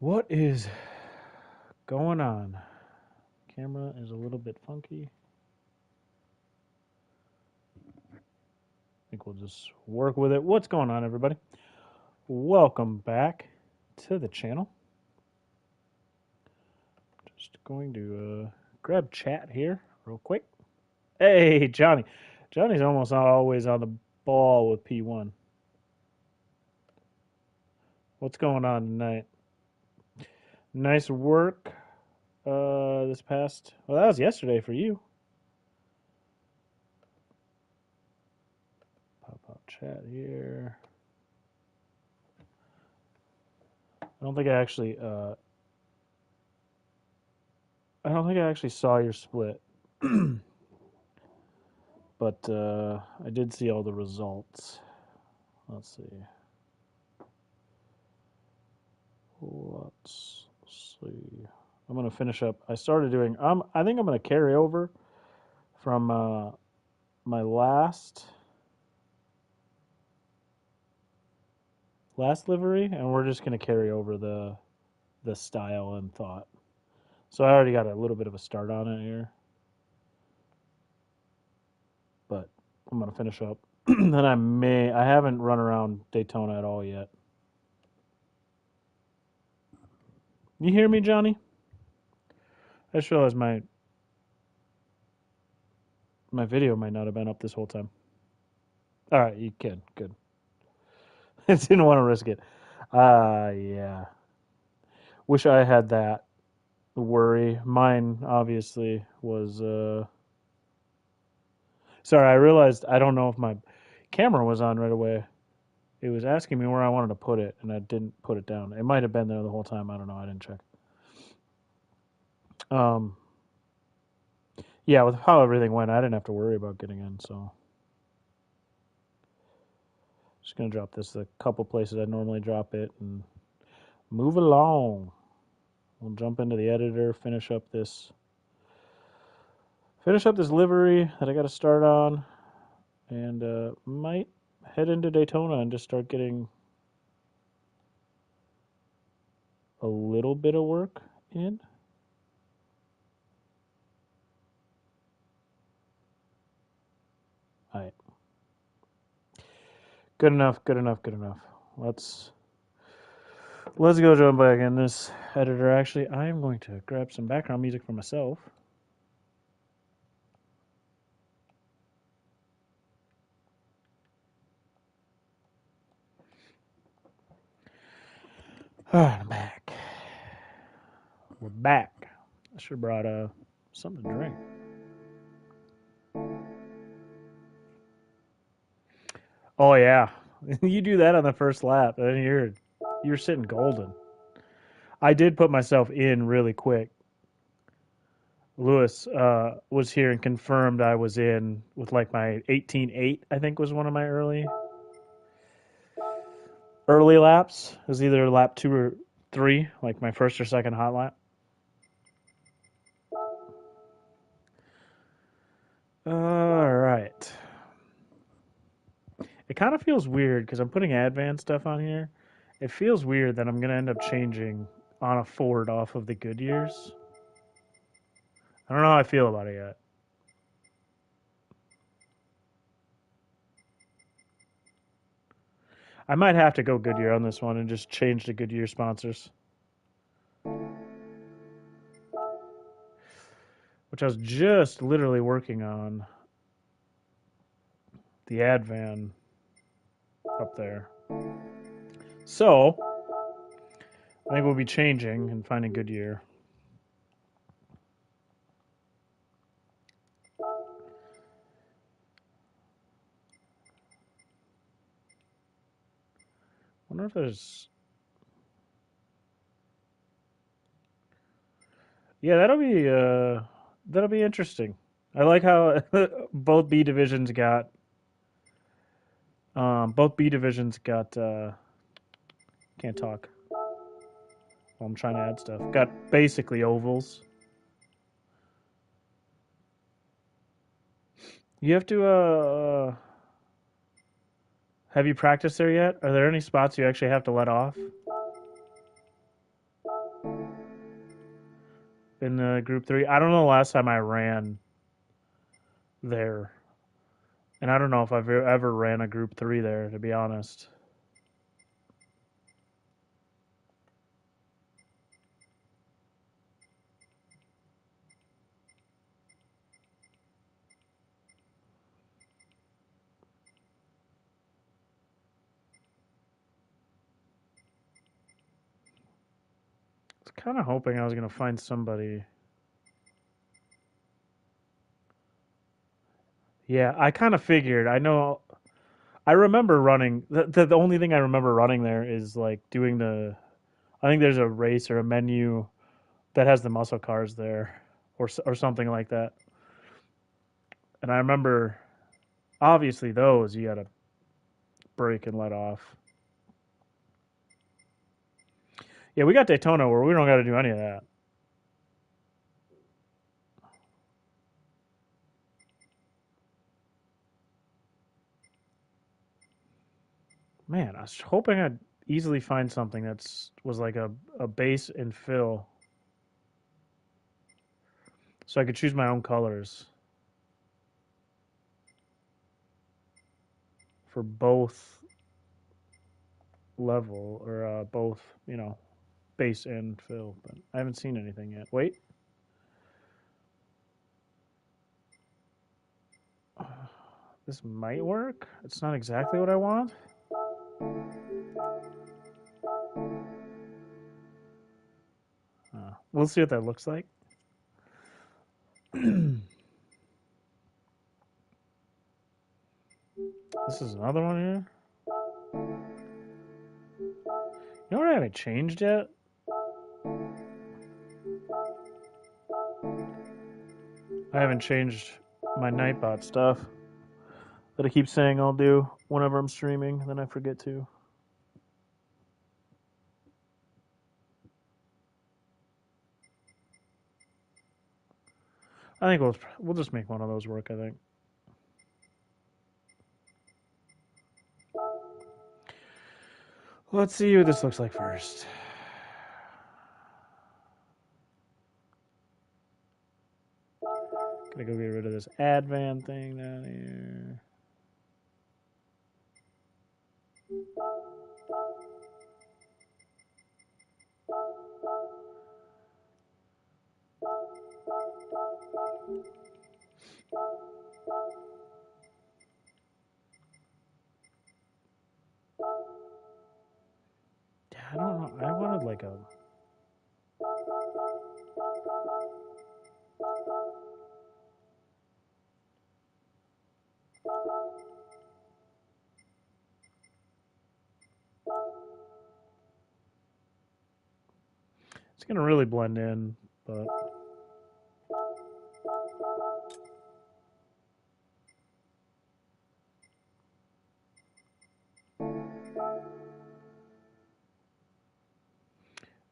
What is going on? Camera is a little bit funky. I think we'll just work with it. What's going on, everybody? Welcome back to the channel. Just going to grab chat here real quick. Hey, Johnny. Johnny's almost always on the ball with P1. What's going on tonight? Nice work this past... Well, that was yesterday for you. Pop out chat here. I don't think I actually saw your split, but I did see all the results. Let's see. Let's see. I'm gonna finish up. I started doing. I think I'm gonna carry over from my last livery, and we're just gonna carry over the style and thought. So I already got a little bit of a start on it here, but I'm gonna finish up. Then I haven't run around Daytona at all yet. You hear me, Johnny? I just realized my video might not have been up this whole time. All right, you can. Good. I didn't want to risk it. Yeah. Wish I had that worry. Mine obviously was sorry, I realized I don't know if my camera was on right away. It was asking me where I wanted to put it and I didn't put it down. It might have been there the whole time. I don't know. I didn't check. Um yeah, with how everything went, I didn't have to worry about getting in, so just gonna drop this a couple places I normally drop it and move along. We'll jump into the editor, finish up this livery that I got to start on, and might head into Daytona and just start getting a little bit of work in. All right, good enough, good enough, good enough. Let's go jump back in this editor. Actually, I am going to grab some background music for myself. All right, I'm back. We're back. I should have brought something to drink. Oh yeah, you do that on the first lap, and you're sitting golden. I did put myself in really quick. Lewis was here and confirmed I was in with like my 18.8, I think was one of my early laps. It was either lap 2 or 3, like my first or second hot lap. All right. It kind of feels weird because I'm putting advanced stuff on here. It feels weird that I'm going to end up changing on a Ford off of the Goodyears. I don't know how I feel about it yet. I might have to go Goodyear on this one and just change the Goodyear sponsors. Which I was just literally working on the Advan up there. So, I think we'll be changing and finding Goodyear. Wonder if there's... Yeah, that'll be interesting. I like how both B divisions got can't talk while I'm trying to add stuff. Got basically ovals. You have to have you practiced there yet? Are there any spots you actually have to let off? in the Group 3. I don't know the last time I ran there. And I don't know if I've ever ran a Group 3 there, to be honest. I was kind of hoping I was going to find somebody. Yeah, I kind of figured. I know. I remember running. The only thing I remember running there is like doing the. I think there's a race or a menu that has the muscle cars there, or something like that. And I remember, obviously, those you got to brake and let off. Yeah, we got Daytona where we don't got to do any of that. Man, I was hoping I'd easily find something that's was like a base and fill, so I could choose my own colors for both level or both, base and fill. But I haven't seen anything yet. Wait, this might work. It's not exactly what I want. We'll see what that looks like. This is another one here. You know what I haven't changed yet? I haven't changed my Nightbot stuff that I keep saying I'll do whenever I'm streaming, then I forget to. I think we'll just make one of those work, I think. Let's see what this looks like first. Gonna go get rid of this Advan thing down here. I don't know. I wanted like a. It's gonna really blend in, but.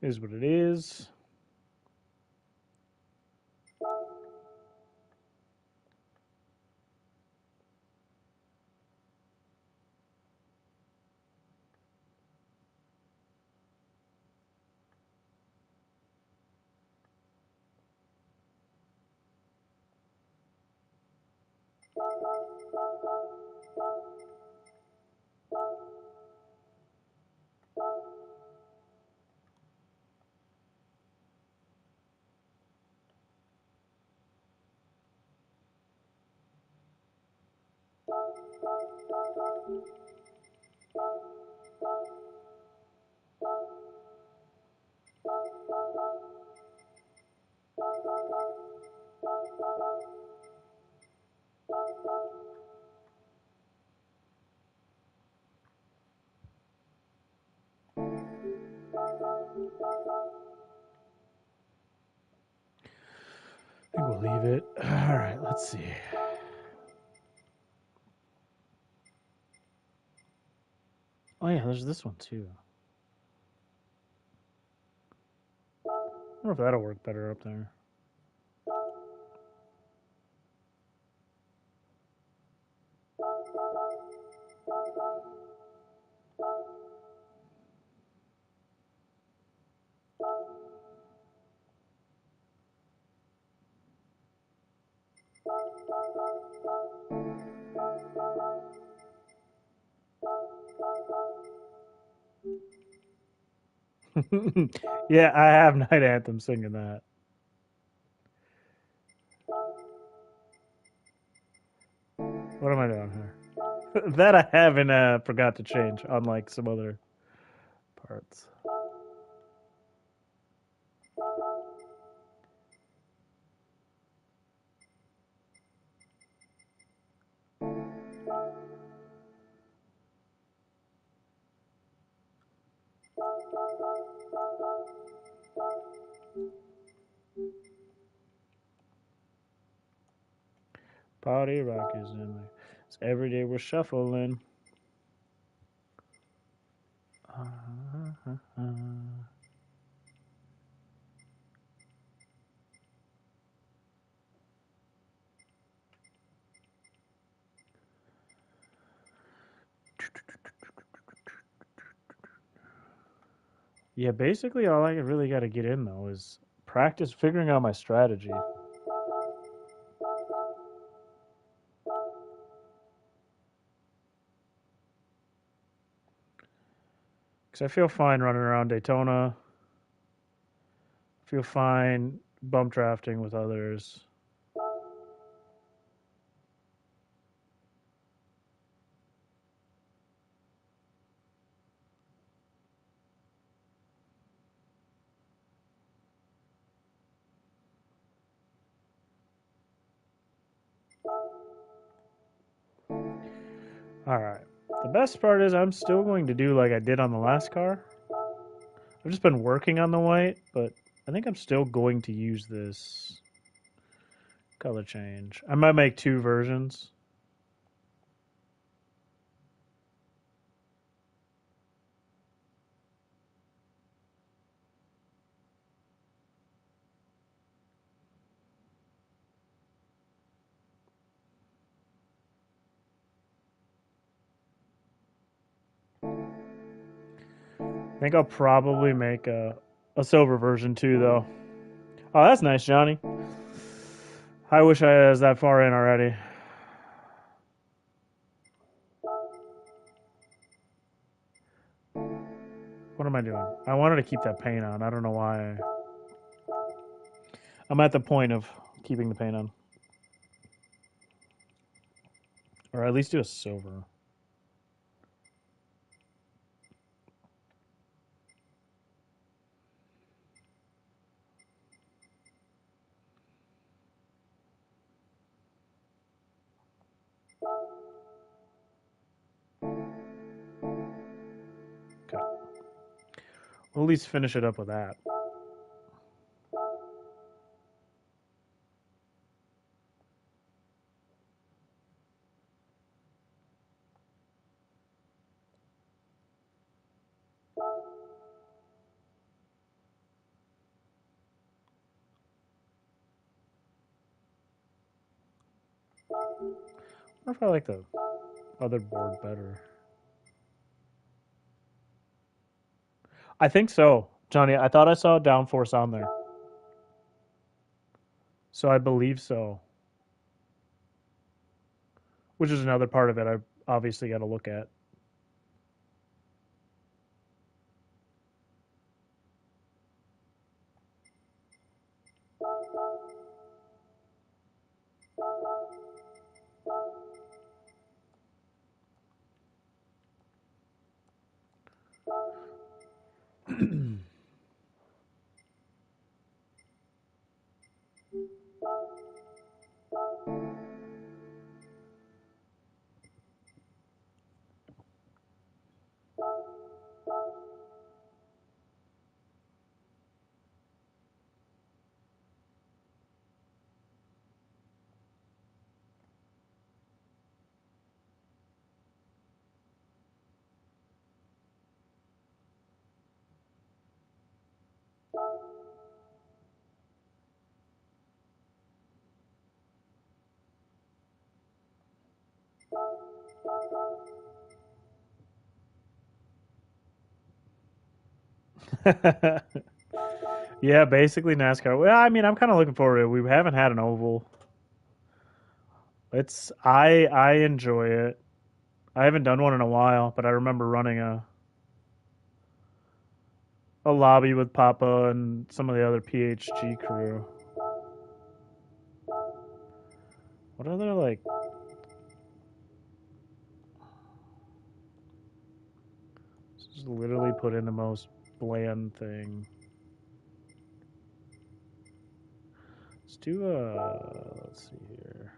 Is what it is. I think we'll leave it. All right, let's see. Oh yeah, there's this one too. I wonder if that'll work better up there. Yeah, I have Night Anthem singing that. What am I doing here? That I haven't forgot to change, unlike some other parts. Party rock is in there. So every day we're shuffling. Yeah, basically all I really got to get in though is practice figuring out my strategy. Because I feel fine running around Daytona. Feel fine bump drafting with others. All right. The best part is I'm still going to do like I did on the last car. I've just been working on the white, but I think I'm still going to use this color change. I might make two versions. I think I'll probably make a silver version too, though. Oh, that's nice, Johnny. I wish I was that far in already. What am I doing? I wanted to keep that paint on. I don't know why. I'm at the point of keeping the paint on. Or at least do a silver. Okay. We'll at least finish it up with that. I wonder if I like the other board better. I think so, Johnny. I thought I saw downforce on there. So I believe so. Which is another part of it I obviously got to look at. Yeah, basically NASCAR. Well, I mean, I'm kind of looking forward to it. We haven't had an oval. I enjoy it. I haven't done one in a while, but I remember running a lobby with Papa and some of the other PHG crew. What other like just literally put in the most bland thing. Let's do let's see here.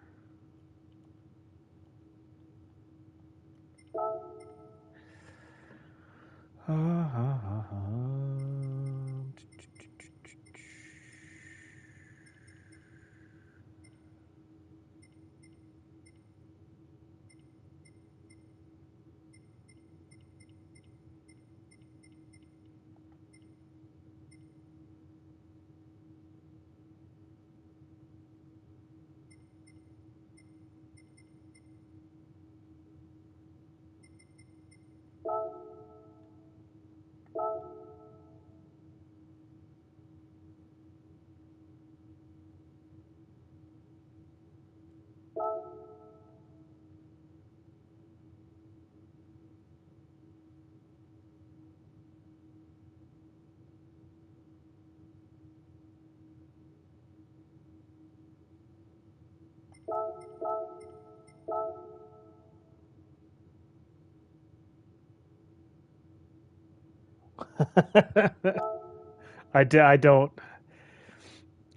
I don't.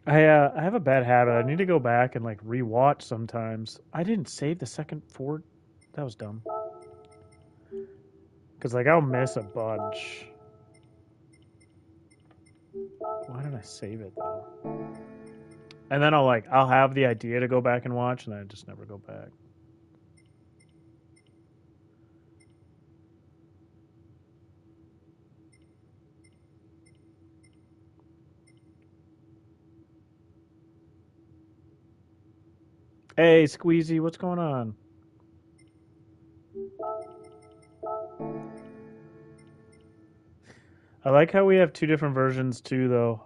I have a bad habit. I need to go back and like rewatch sometimes. I didn't save the second Ford. That was dumb. Cause like I'll miss a bunch. Why didn't I save it though? And then I'll have the idea to go back and watch, and I just never go back. Hey, Squeezy, what's going on? I like how we have two different versions too, though,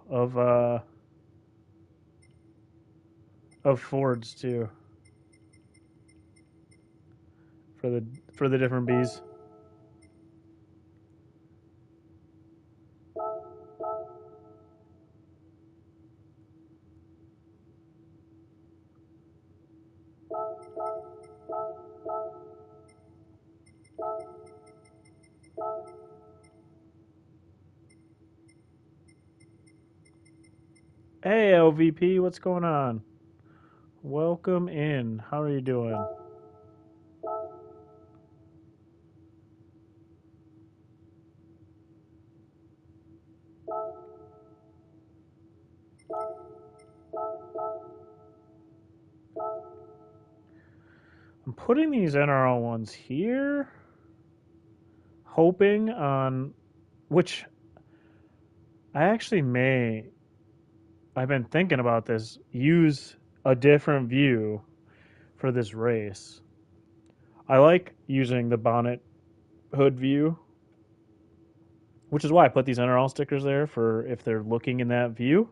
of Fords too for the different bees. Hey, LVP, what's going on? Welcome in. How are you doing? I'm putting these NRL ones here, hoping on which I actually may. I've been thinking about this. Use a different view for this race. I like using the bonnet hood view, which is why I put these NRL stickers there for if they're looking in that view,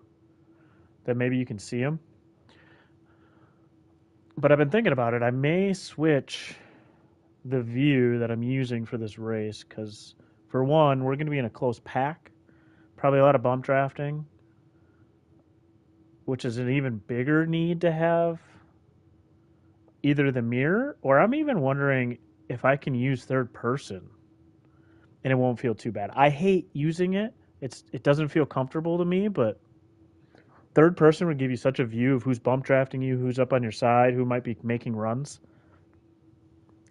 that maybe you can see them. But I've been thinking about it. I may switch the view that I'm using for this race because, for one, we're going to be in a close pack, probably a lot of bump drafting, which is an even bigger need to have either the mirror or I'm even wondering if I can use third person and it won't feel too bad. I hate using it. It doesn't feel comfortable to me, but third person would give you such a view of who's bump drafting you, who's up on your side, who might be making runs.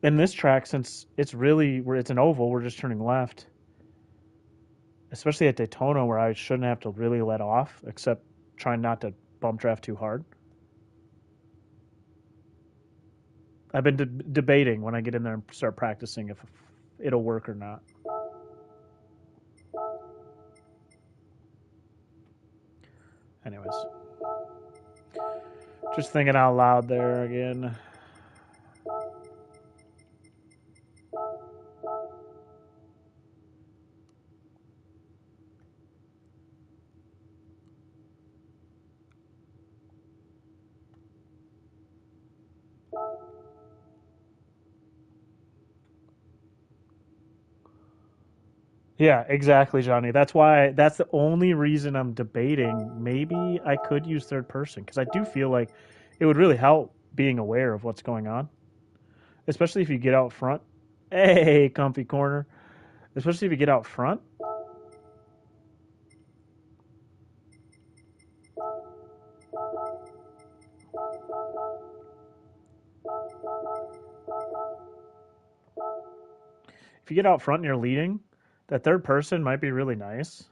In this track, since it's really where it's an oval, we're just turning left. Especially at Daytona, where I shouldn't have to really let off, except trying not to bump draft too hard. I've been debating when I get in there and start practicing if it'll work or not. Anyways, just thinking out loud there again. Yeah, exactly, Johnny. That's the only reason I'm debating. Maybe I could use third person because I do feel like it would really help being aware of what's going on, especially if you get out front. Hey, comfy corner. Especially if you get out front. If you get out front and you're leading, that third person might be really nice.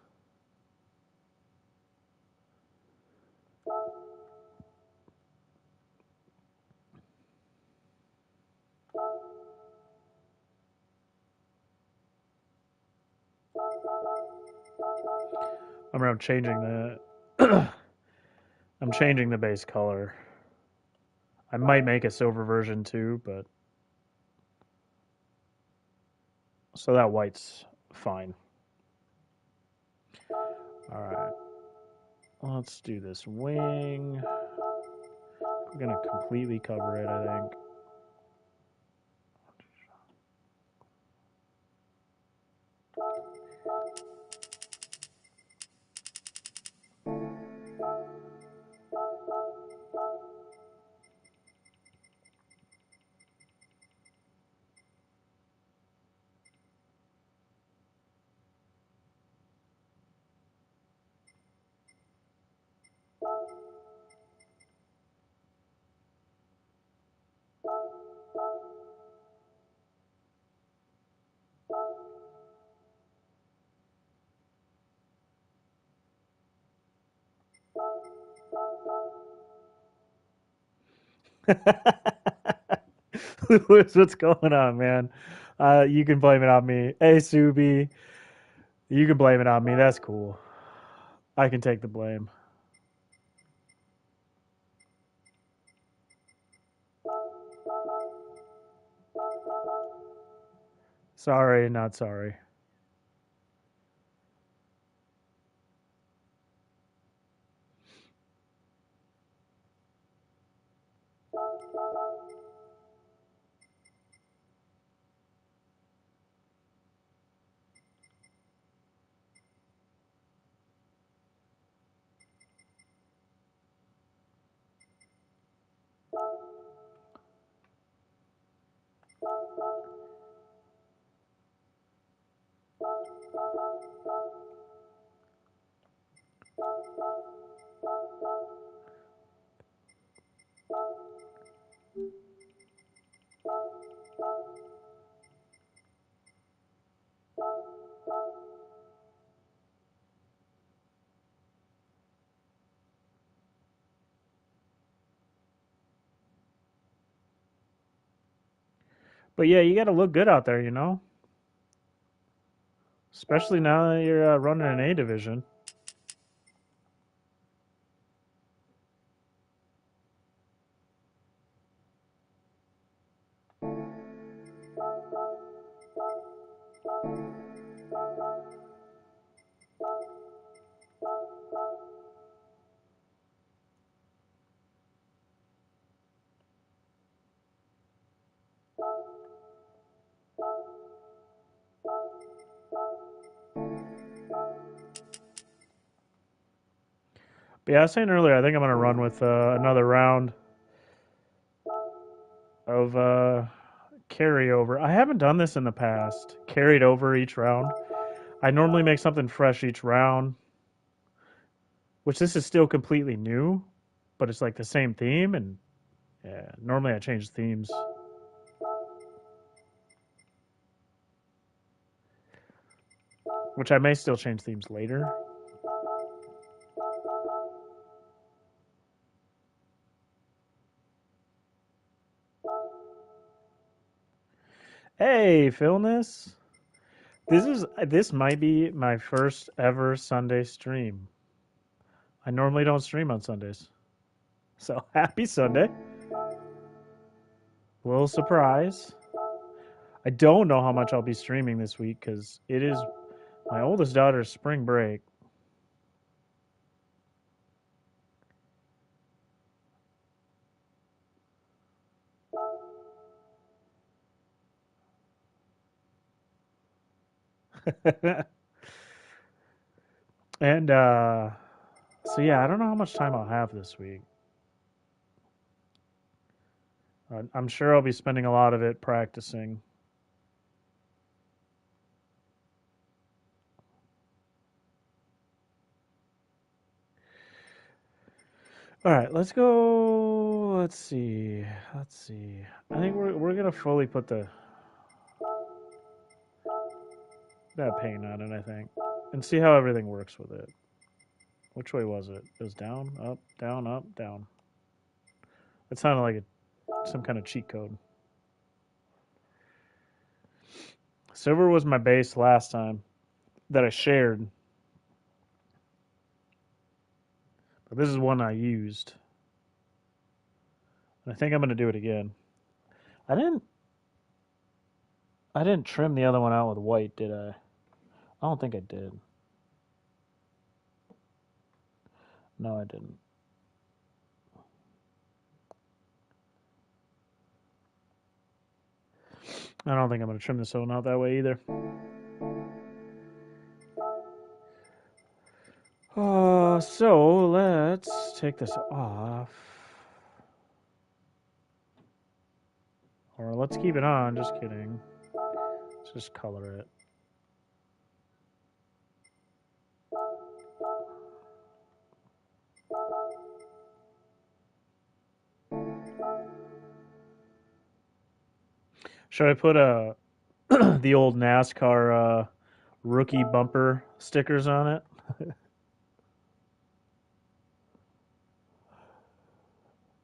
I'm changing the I'm changing the base color. I might make a silver version too, but so that white's fine. All right, let's do this wing. We're gonna completely cover it, I think. What's going on, man? You can blame it on me. Hey, Subi, you can blame it on me. That's cool. I can take the blame. Sorry, not sorry. But yeah, you got to look good out there, you know? Especially now that you're running an A division. But yeah, I was saying earlier, I think I'm going to run with another round of carryover. I haven't done this in the past. Carried over each round. I normally make something fresh each round, which this is still completely new, but it's like the same theme. And yeah, normally I change themes. Which I may still change themes later. Hey, Philness. This might be my first ever Sunday stream. I normally don't stream on Sundays. So happy Sunday. A little surprise. I don't know how much I'll be streaming this week because it is my oldest daughter's spring break. And so yeah, I don't know how much time I'll have this week. I'm sure I'll be spending a lot of it practicing. All right, let's go. Let's see. Let's see. I think we're gonna fully put that paint on it. I think, and see how everything works with it. Which way was it? It was down, up, down, up, down. It sounded like some kind of cheat code. Silver was my base last time that I shared, but this is one I used. And I think I'm gonna do it again. I didn't. I didn't trim the other one out with white, did I? I don't think I did. No, I didn't. I don't think I'm gonna trim this one out that way either. So let's take this off. Or let's keep it on, just kidding. Let's just color it. Should I put the old NASCAR rookie bumper stickers on it?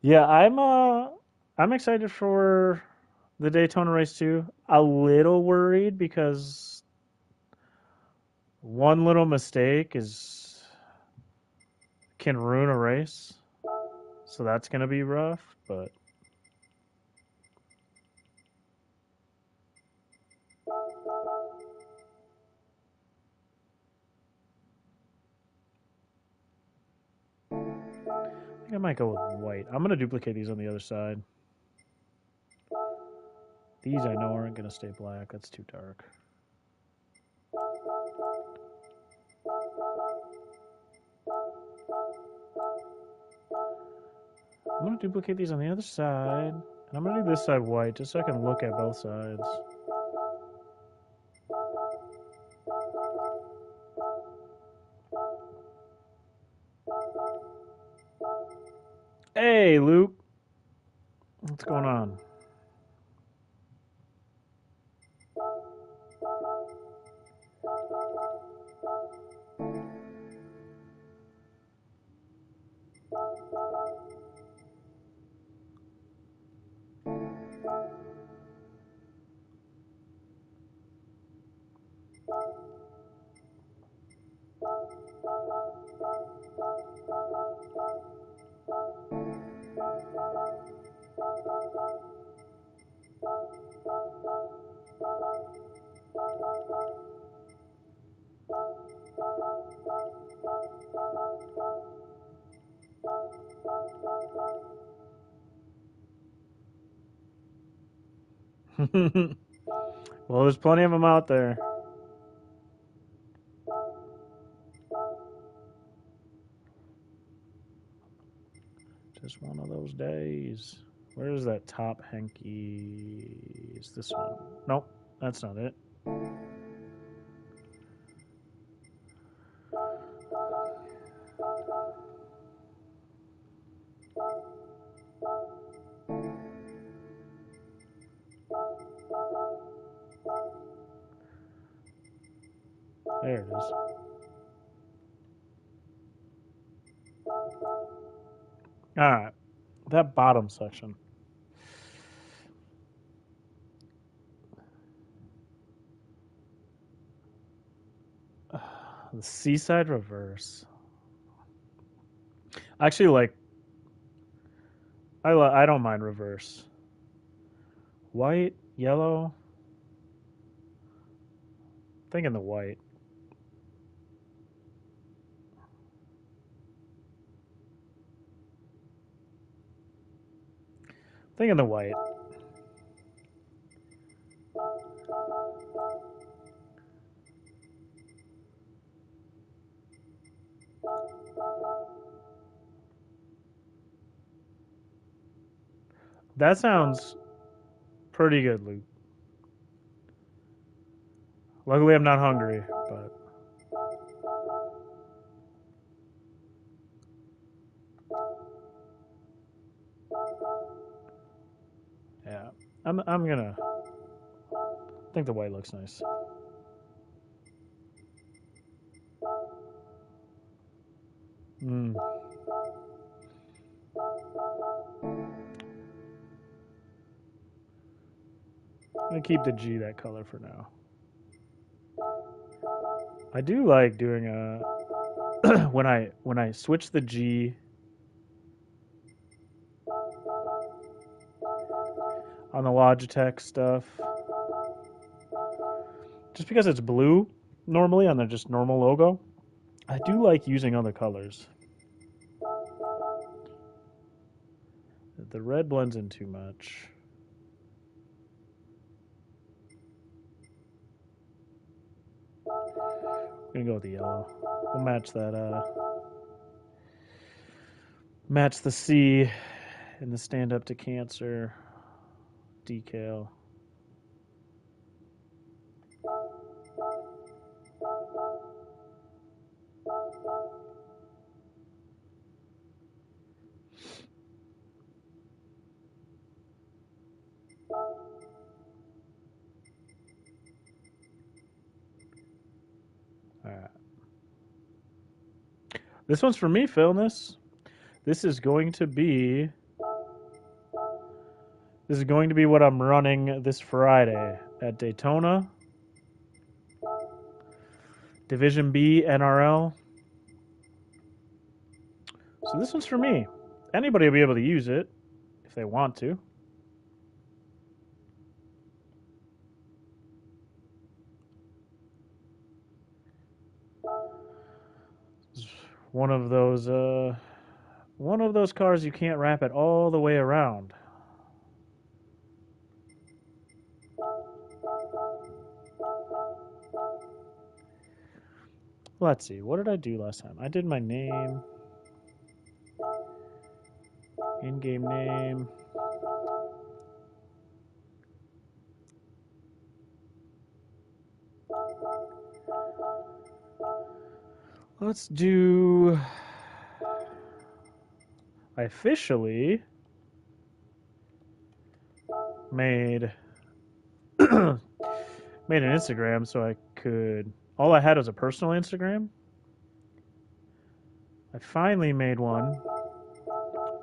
Yeah, I'm excited for the Daytona race too. A little worried because one little mistake is can ruin a race. So that's going to be rough, but I think I might go with white. I'm going to duplicate these on the other side. These I know aren't going to stay black. That's too dark. I'm going to duplicate these on the other side. And I'm going to do this side white just so I can look at both sides. Hey, Luke. What's going on? Well, there's plenty of them out there. Just one of those days. Where is that top hanky? Is this one? Nope, that's not it. There it is. All right, that bottom section. The seaside reverse. Actually, like I don't mind reverse. White, yellow. Thinking the white. Thinking the white. That sounds pretty good, Luke. Luckily, I'm not hungry, but yeah, I'm gonna. I think the white looks nice. Mm. I'm gonna keep the G that color for now. I do like doing a when I switch the G on the Logitech stuff, just because it's blue normally on the just normal logo. I do like using other colors. The red blends in too much. I'm gonna go with the yellow. We'll match that. Match the C in the stand up to cancer decal. All right. This one's for me, Philness. This is going to be what I'm running this Friday at Daytona. Division B NRL. So this one's for me. Anybody will be able to use it if they want to. It's one of those cars you can't wrap it all the way around. Let's see. What did I do last time? I did my name, in-game name. Let's do. I officially made an Instagram so I could. All I had was a personal Instagram. I finally made one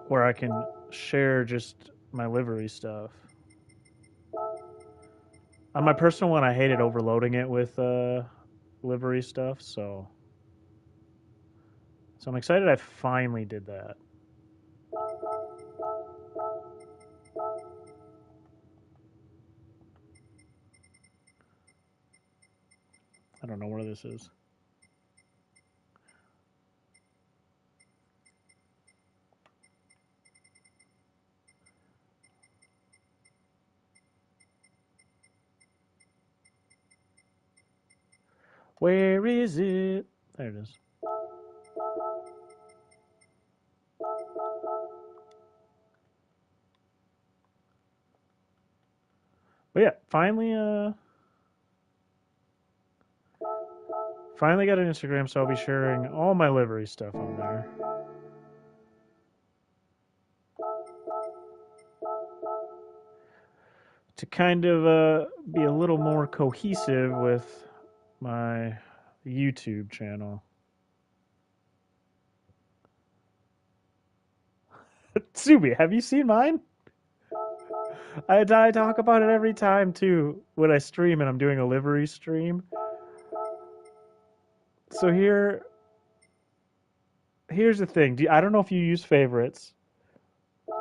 where I can share just my livery stuff. On my personal one, I hated overloading it with livery stuff, so I'm excited I finally did that. I don't know where this is. Where is it? There it is. But yeah, finally got an Instagram, so I'll be sharing all my livery stuff on there. To kind of be a little more cohesive with my YouTube channel. Subi, have you seen mine? I talk about it every time too when I stream and I'm doing a livery stream. So here's the thing. I don't know if you use favorites,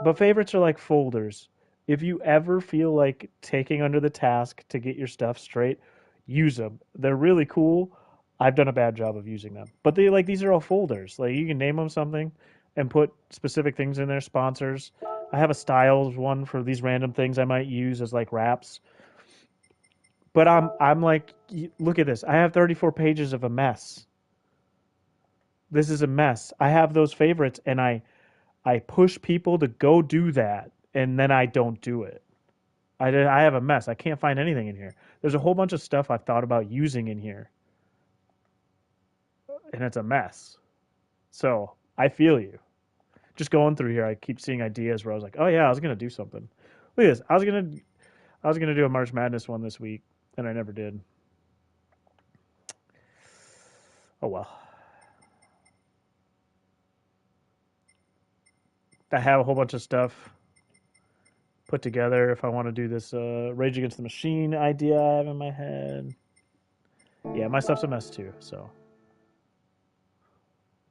but favorites are like folders. If you ever feel like taking under the task to get your stuff straight, use them. They're really cool. I've done a bad job of using them, but these are all folders. Like you can name them something and put specific things in there. Sponsors. I have a styles one for these random things I might use as like wraps. But I'm like, look at this. I have 34 pages of a mess. This is a mess. I have those favorites, and I push people to go do that and then I don't do it. I have a mess. I can't find anything in here. There's a whole bunch of stuff I've thought about using in here, and it's a mess. So I feel you. Just going through here, I keep seeing ideas where I was like, oh yeah, I was gonna do something. Look at this. I was gonna do a March Madness one this week, and I never did. Oh well. I have a whole bunch of stuff put together if I want to do this Rage Against the Machine idea I have in my head. Yeah, my stuff's a mess too, so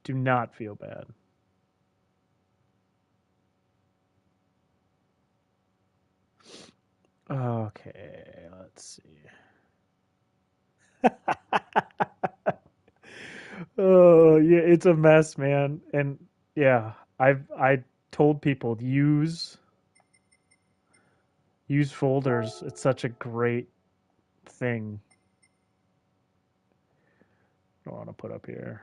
do not feel bad. Okay, let's see. Oh, yeah, it's a mess, man. And yeah, I told people use folders. It's such a great thing. I don't want to put up here.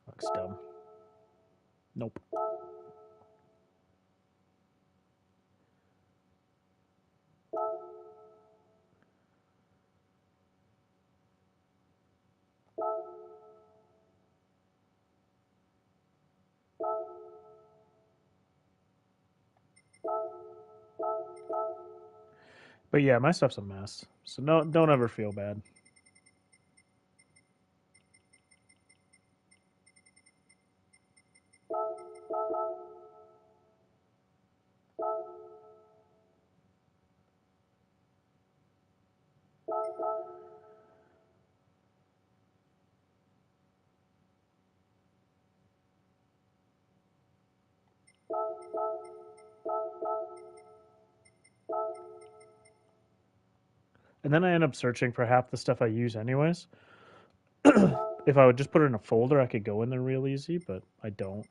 Looks dumb. Nope. But yeah, my stuff's a mess. So no, don't ever feel bad. And then I end up searching for half the stuff I use anyways. If I would just put it in a folder, I could go in there real easy, but I don't.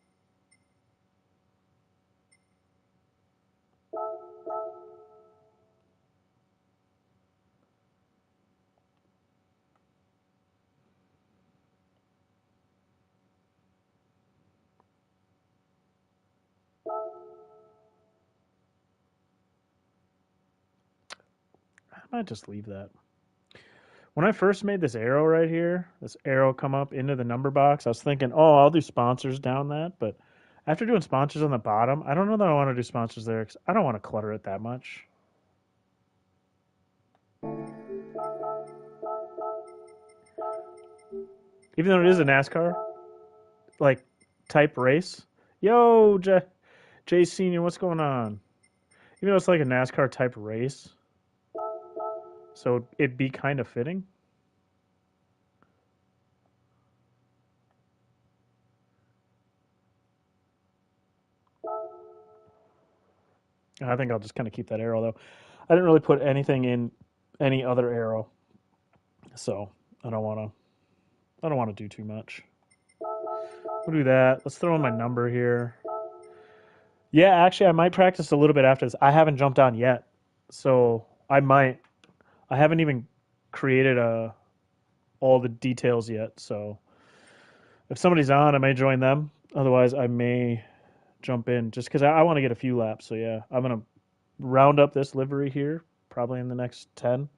I might just leave that. When I first made this arrow right here, this arrow come up into the number box, I was thinking, oh, I'll do sponsors down that. But after doing sponsors on the bottom, I don't know that I want to do sponsors there because I don't want to clutter it that much. Even though it is a NASCAR like type race. Yo, Jay Senior, what's going on? Even though it's like a NASCAR type race, so it'd be kind of fitting. I think I'll just kind of keep that arrow though. I didn't really put anything in any other arrow, so I don't want to. I don't want to do too much. We'll do that. Let's throw in my number here. Yeah, actually, I might practice a little bit after this. I haven't jumped on yet, so I might. I haven't even created all the details yet. So if somebody's on, I may join them. Otherwise, I may jump in just because I want to get a few laps. So yeah, I'm gonna round up this livery here probably in the next 10,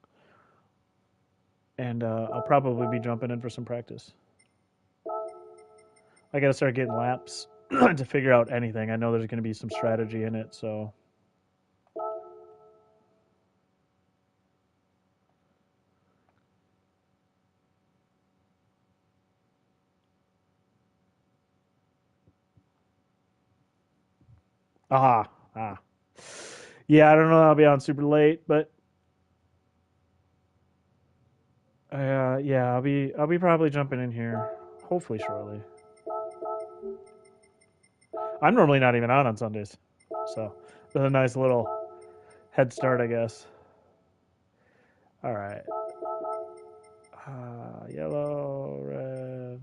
and I'll probably be jumping in for some practice. I got to start getting laps to figure out anything. I know there's going to be some strategy in it, so ah ah yeah. I don't know. I'll be on super late, but yeah, I'll be probably jumping in here hopefully shortly. I'm normally not even on Sundays, so that's a nice little head start, I guess. All right, yellow, red.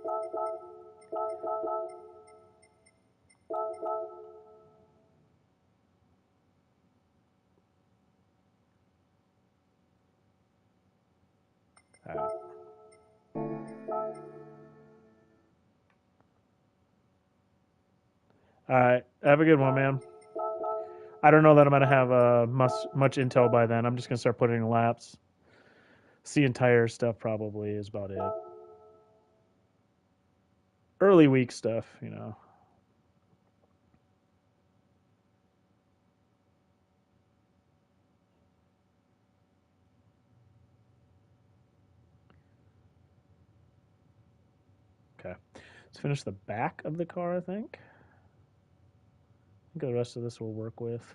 All right. All right. Have a good one, man. I don't know that I'm gonna have much intel by then. I'm just gonna start putting in laps. See entire stuff probably is about it. Early week stuff, you know. Okay. Let's finish the back of the car, I think. I think the rest of this will work with.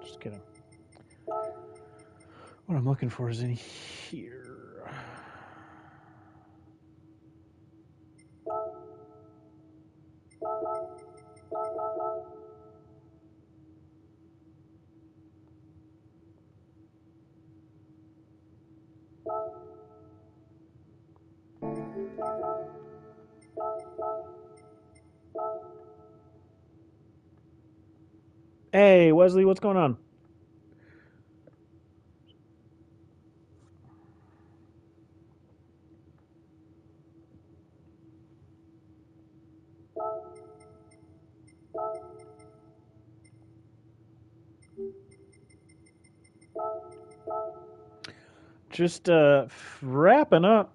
Just kidding. What I'm looking for is in here. Hey, Wesley, what's going on? Just wrapping up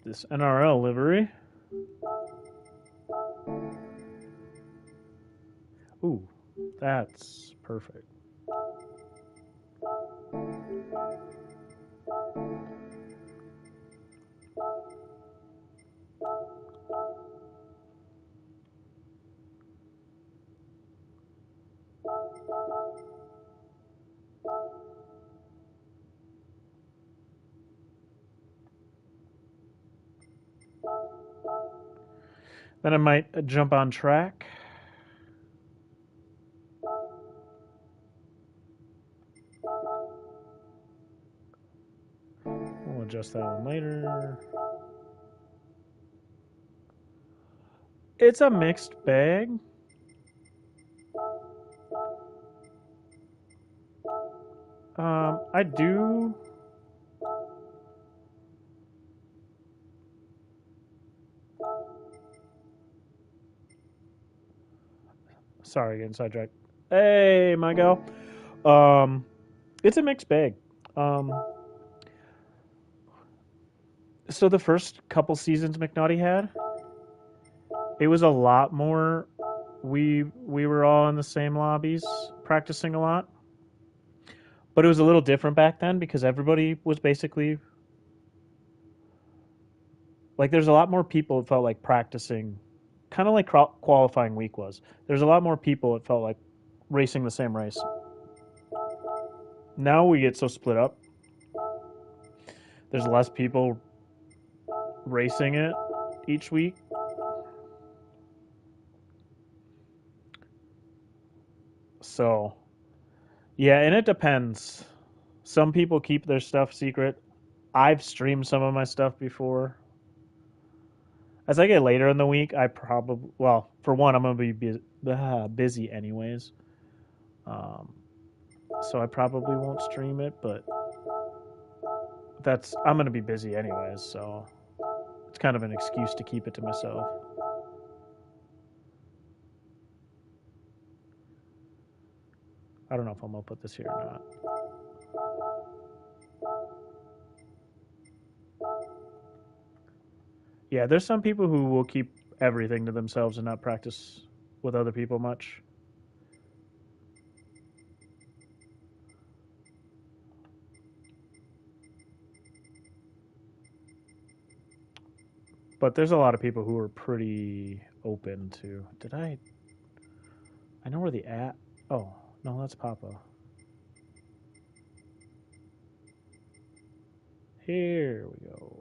this NRL livery. Ooh, that's perfect. Then I might jump on track. We'll adjust that one later. It's a mixed bag. I do. Sorry, getting sidetracked. Hey, my gal. Um, it's a mixed bag. Um, so the first couple seasons McNaughty had, it was a lot more. We were all in the same lobbies practicing a lot, but it was a little different back then because everybody was basically like there's a lot more people. It felt like practicing, kind of like qualifying week was. There's a lot more people. It felt like racing the same race. Now we get so split up. There's less people racing it each week. So, yeah, and it depends. Some people keep their stuff secret. I've streamed some of my stuff before. As I get later in the week, I probably, well, for one, I'm going to be busy anyways. Um, so I probably won't stream it, but I'm going to be busy anyways, so it's kind of an excuse to keep it to myself. I don't know if I'm gonna put this here or not. Yeah, there's some people who will keep everything to themselves and not practice with other people much. But there's a lot of people who are pretty open to. Did I? I know where the at. Oh no, that's Papa. Here we go.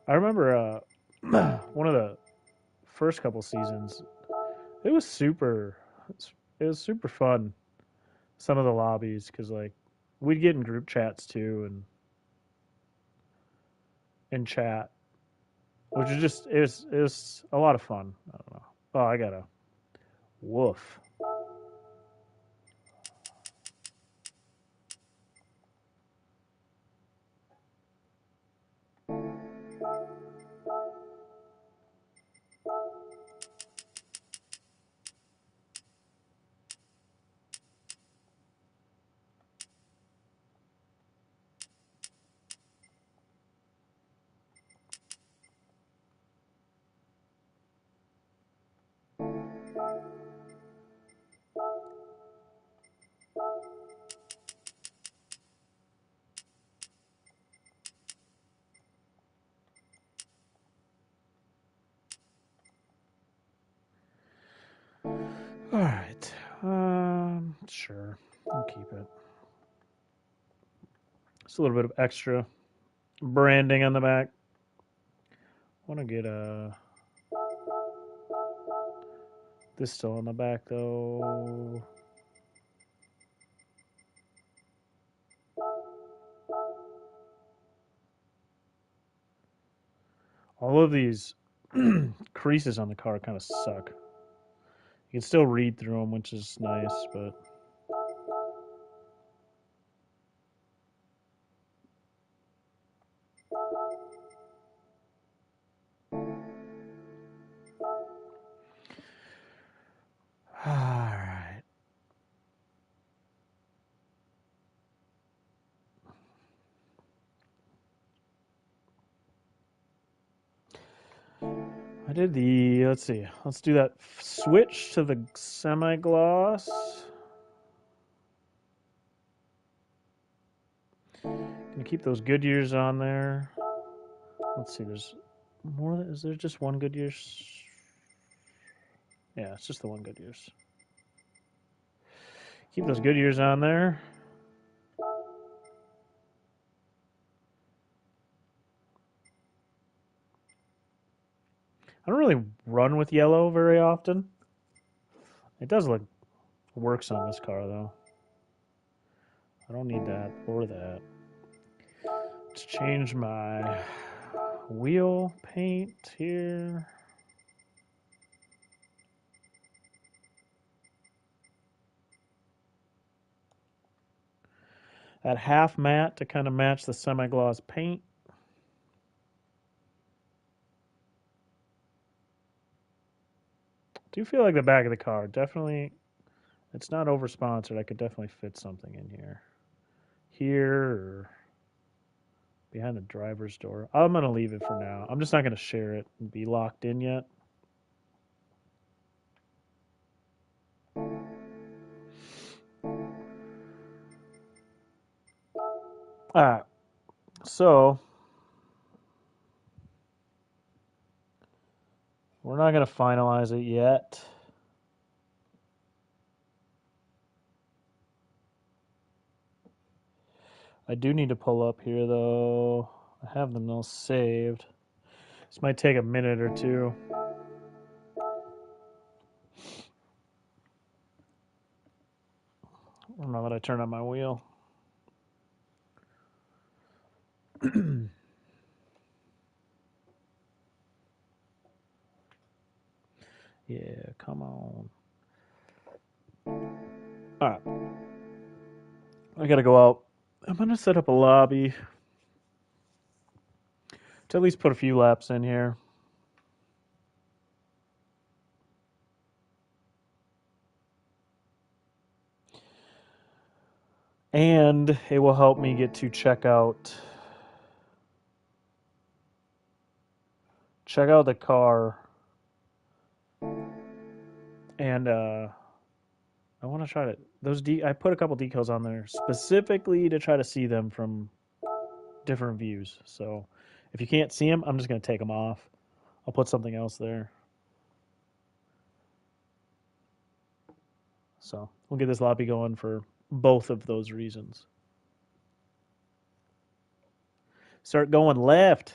I remember one of the first couple seasons. It was super. It was super fun. Some of the lobbies because like we'd get in group chats too and chat, which is just it was a lot of fun. I don't know. Oh, I got a woof. All right. Sure. I'll keep it. Just a little bit of extra branding on the back. Want to get this still on the back though. All of these creases on the car kind of suck. You can still read through them, which is nice, but all right. I did the. Let's see. Let's do that. Switch to the semi gloss. Gonna keep those Goodyears on there. Let's see. There's more. Is there just one Goodyear's? Yeah, it's just the one Goodyear's. Keep those Goodyears on there. I don't really run with yellow very often. It does look works on this car though. I don't need that or that. Let's change my wheel paint here. That half matte to kind of match the semi-gloss paint. Do feel like the back of the car definitely. It's not over sponsored. I could definitely fit something in here or behind the driver's door. I'm gonna leave it for now. I'm just not gonna share it and be locked in yet. All right. So we're not gonna finalize it yet. I do need to pull up here though. I have them all saved. This might take a minute or two. Now that I turn on my wheel. Yeah, come on. All right. I gotta go out. I'm gonna set up a lobby to at least put a few laps in here. And it will help me get to check out the car, and I want to try to I put a couple decals on there specifically to try to see them from different views. So if you can't see them, I'm just going to take them off. I'll put something else there. So we'll get this lobby going for both of those reasons. Start going left.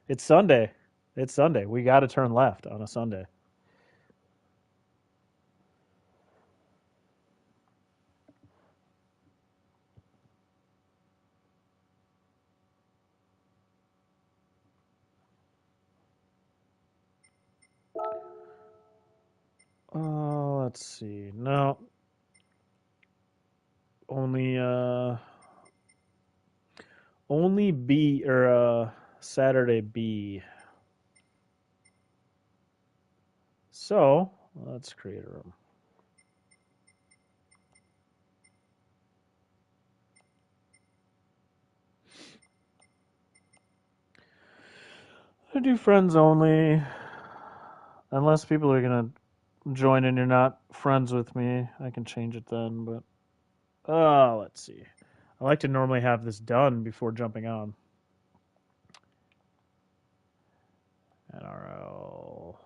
It's Sunday. It's Sunday. We got to turn left on a Sunday. Let's see. No, only only B or Saturday B. So let's create a room. I do friends only, unless people are gonna join and you're not friends with me. I can change it then, but let's see. I like to normally have this done before jumping on. NRL.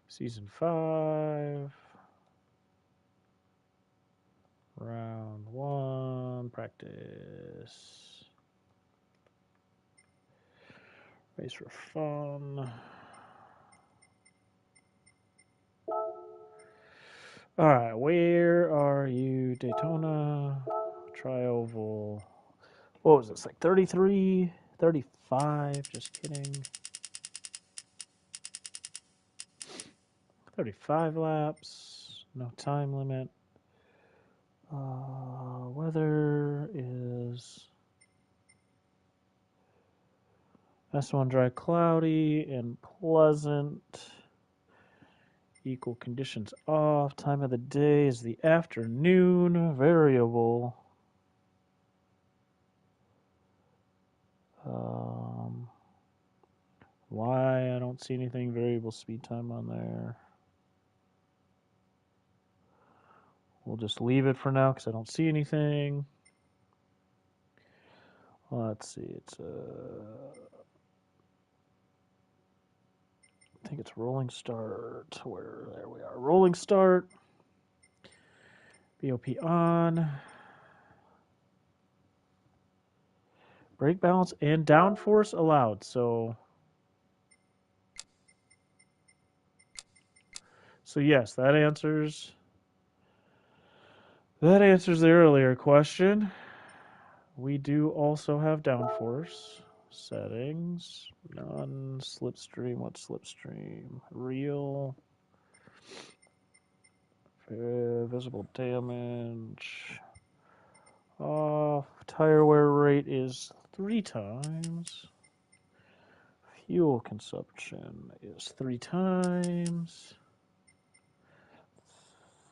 Season 5. Round 1. Practice. Race for fun. Alright, where are you? Daytona. Tri-oval. What was this? Like 33? 35? Just kidding. 35 laps. No time limit. Weather is S1 dry, cloudy, and pleasant. Equal conditions off. Time of the day is the afternoon. Variable. Why? I don't see anything variable speed time on there. We'll just leave it for now because I don't see anything. Let's see. It's I think it's rolling start. There we are. Rolling start. BOP on. Brake balance and downforce allowed. So yes, that answers the earlier question. We do also have downforce settings. None. Slipstream. What's slipstream? Real. Visible damage. Off. Tire wear rate is 3 times. Fuel consumption is 3 times.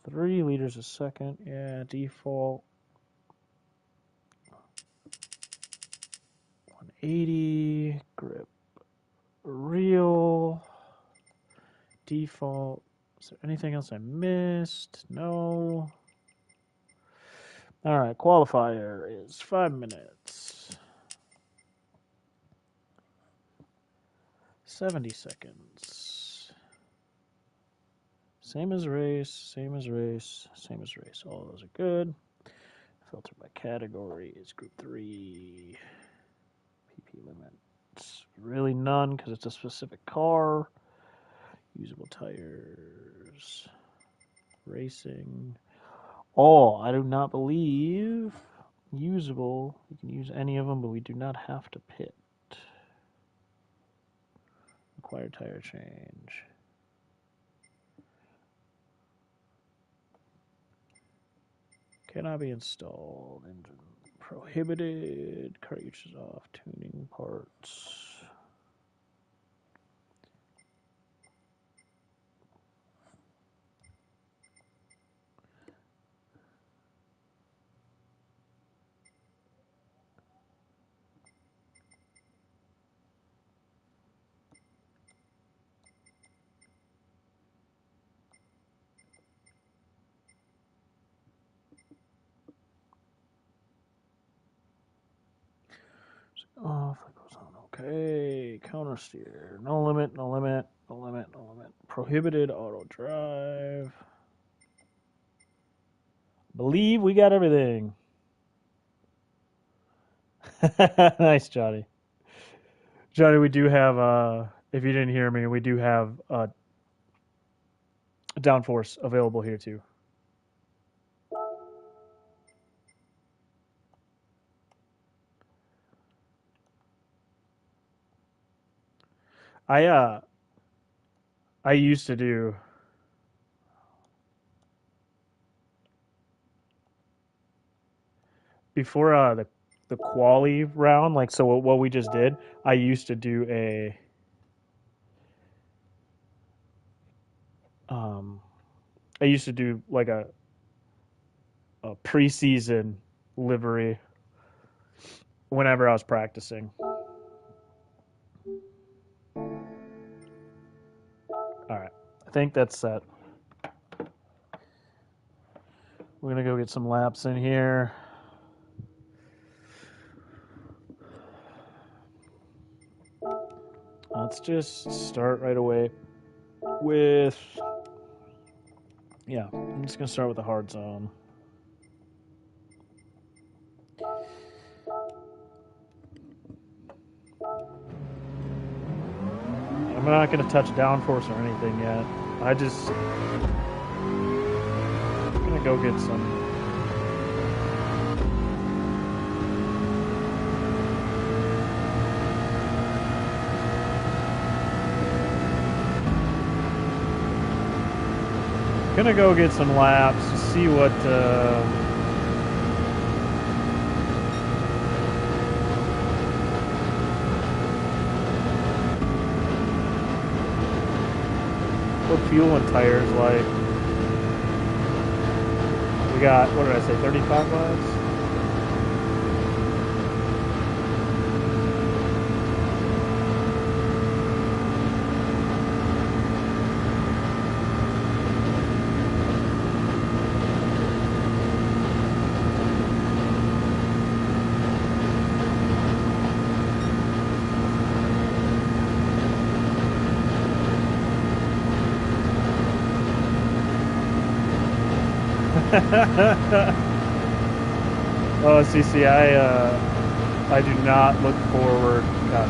3 liters a second. Yeah, default. 180. Grip. Real. Default. Is there anything else I missed? No. All right, qualifier is 5 minutes. 70 seconds. Same as race, same as race, same as race. All those are good. Filter by category is group 3. PP limits. Really none because it's a specific car. Usable tires. Racing. All, I do not believe usable. You can use any of them, but we do not have to pit. Required tire change. Cannot be installed. Engine prohibited. Cartridges off. Tuning parts. Off. That goes on. Okay. Counter steer. No limit. No limit. No limit. No limit. Prohibited auto drive. Believe we got everything. Nice, Johnny. Johnny, we do have, if you didn't hear me, we do have downforce available here too. I I used to do before the quali round, like so what we just did, I used to do um I used to do like a preseason livery whenever I was practicing. All right. I think that's set. We're going to go get some laps in here. Let's just start right away with, yeah, I'm just going to start with the hard zone. I'm not going to touch downforce or anything yet. I'm going to go get some. Gonna go get some laps to see what fuel and tires like. We got, what did I say, 35 laps? Oh, CC, I do not look forward. God,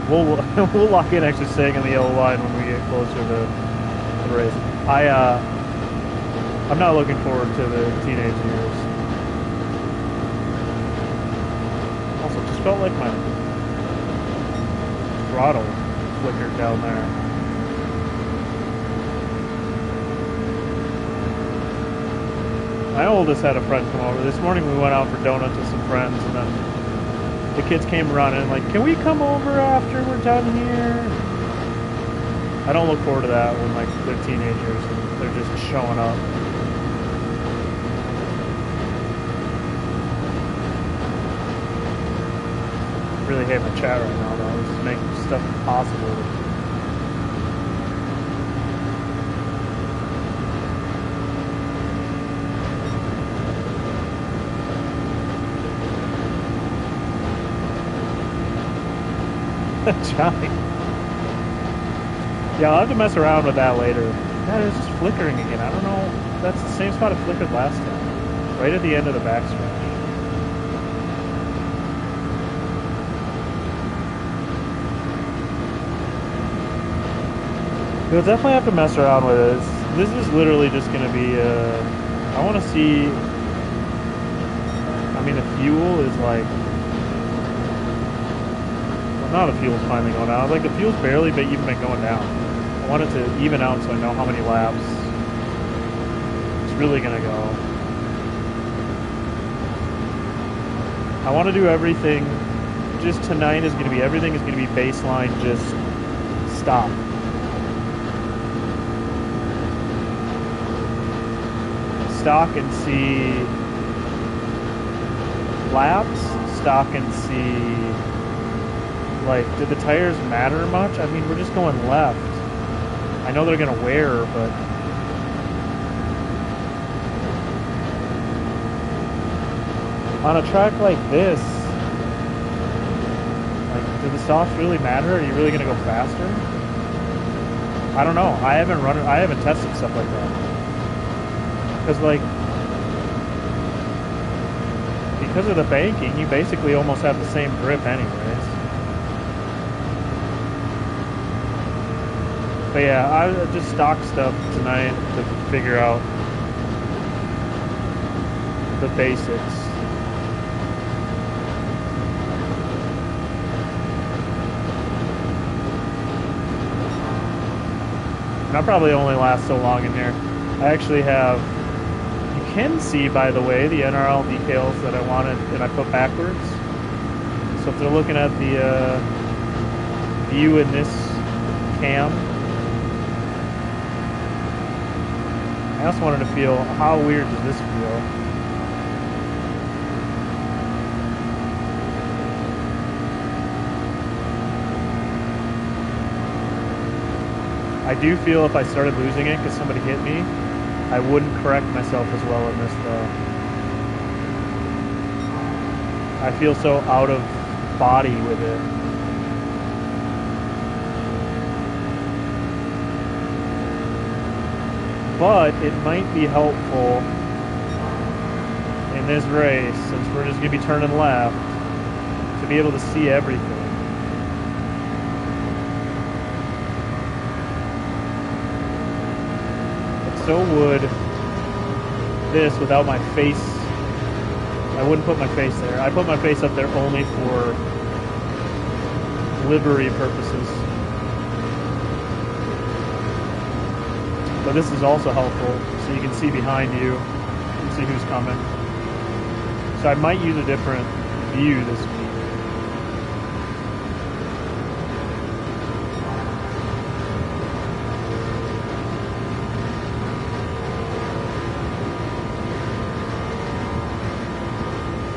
we'll lock in actually staying in the yellow line when we get closer to the race. I'm not looking forward to the teenage years. Also, just felt like my throttle flickered down there. My oldest had a friend come over. This morning we went out for donuts with some friends, and then the kids came running like, "Can we come over after we're done here?" I don't look forward to that when like they're teenagers and they're just showing up. I really hate my chat right now though. This is making stuff impossible. Johnny. Yeah, I'll have to mess around with that later. God, it's just flickering again. I don't know. That's the same spot it flickered last time. Right at the end of the backstretch. You'll definitely have to mess around with this. This is literally just going to be, I want to see, I mean, the fuel is like, now the fuel's finally going down. Like the fuel's barely even been going down. I want it to even out so I know how many laps it's really gonna go. I want to do everything. Just tonight is going to be, everything is going to be baseline, just stop. Stock and see laps, stock and see, like, did the tires matter much? I mean, we're just going left. I know they're going to wear, but on a track like this, like, do the softs really matter? Are you really going to go faster? I don't know. I haven't tested stuff like that. Because, like, because of the banking, you basically almost have the same grip anyways. But yeah, I just stock stuff tonight to figure out the basics. And I'll probably only last so long in there. I actually have, you can see, by the way, the NRL decals that I wanted and I put backwards. So if they're looking at the view in this cam, I also wanted to feel, how weird does this feel? I do feel if I started losing it because somebody hit me, I wouldn't correct myself as well in this though. I feel so out of body with it. But it might be helpful in this race, since we're just going to be turning left, to be able to see everything. But so would this without my face. I wouldn't put my face there. I put my face up there only for livery purposes. But this is also helpful, so you can see behind you and see who's coming. So I might use a different view this week.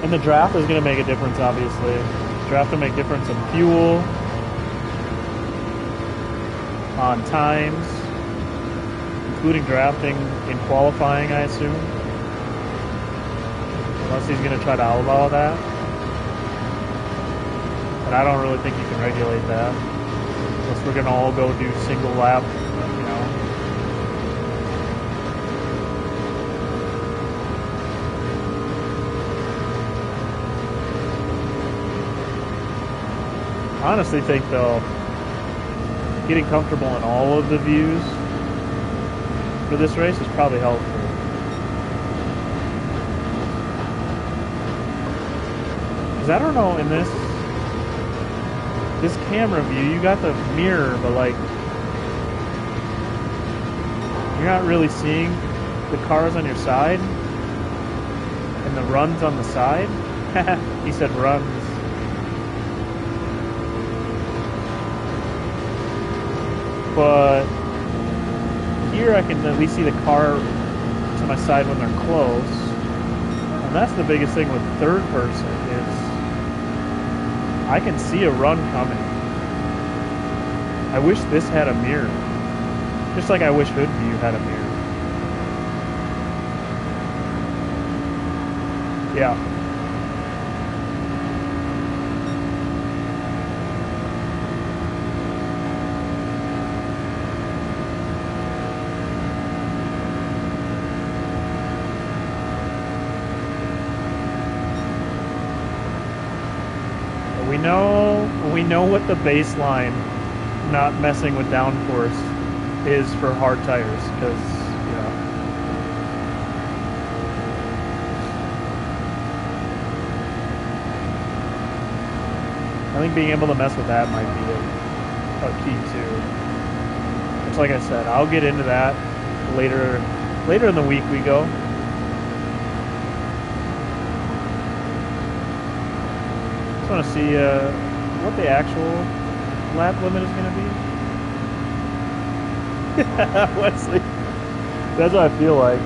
And the draft is going to make a difference, obviously. Draft will make a difference in fuel, on times, including drafting in qualifying, I assume. Unless he's going to try to outlaw that. And I don't really think you can regulate that. Unless we're going to all go do single lap, you know. I honestly think, though, getting comfortable in all of the views for this race is probably helpful. Because I don't know, in this camera view, you got the mirror, but like, you're not really seeing the cars on your side and the runs on the side. He said runs. But here I can at least see the car to my side when they're close. And that's the biggest thing with third person is I can see a run coming. I wish this had a mirror. Just like I wish Hood View had a mirror. Yeah. We know what the baseline not messing with downforce is for hard tires, because, you know, I think being able to mess with that might be a key too. Which, like I said, I'll get into that later in the week we go. want to see what the actual lap limit is going to be. Wesley, that's what I feel like.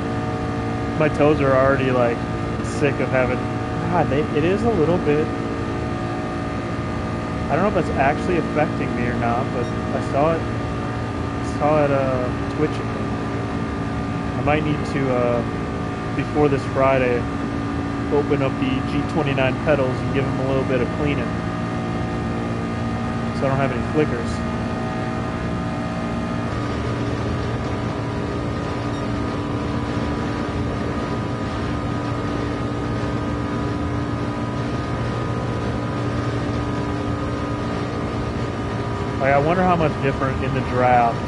My toes are already like sick of having. God, it is a little bit. I don't know if that's actually affecting me or not, but I saw it twitching. I might need to before this Friday open up the G29 pedals and give them a little bit of cleaning, so I don't have any flickers. Like, I wonder how much different in the draft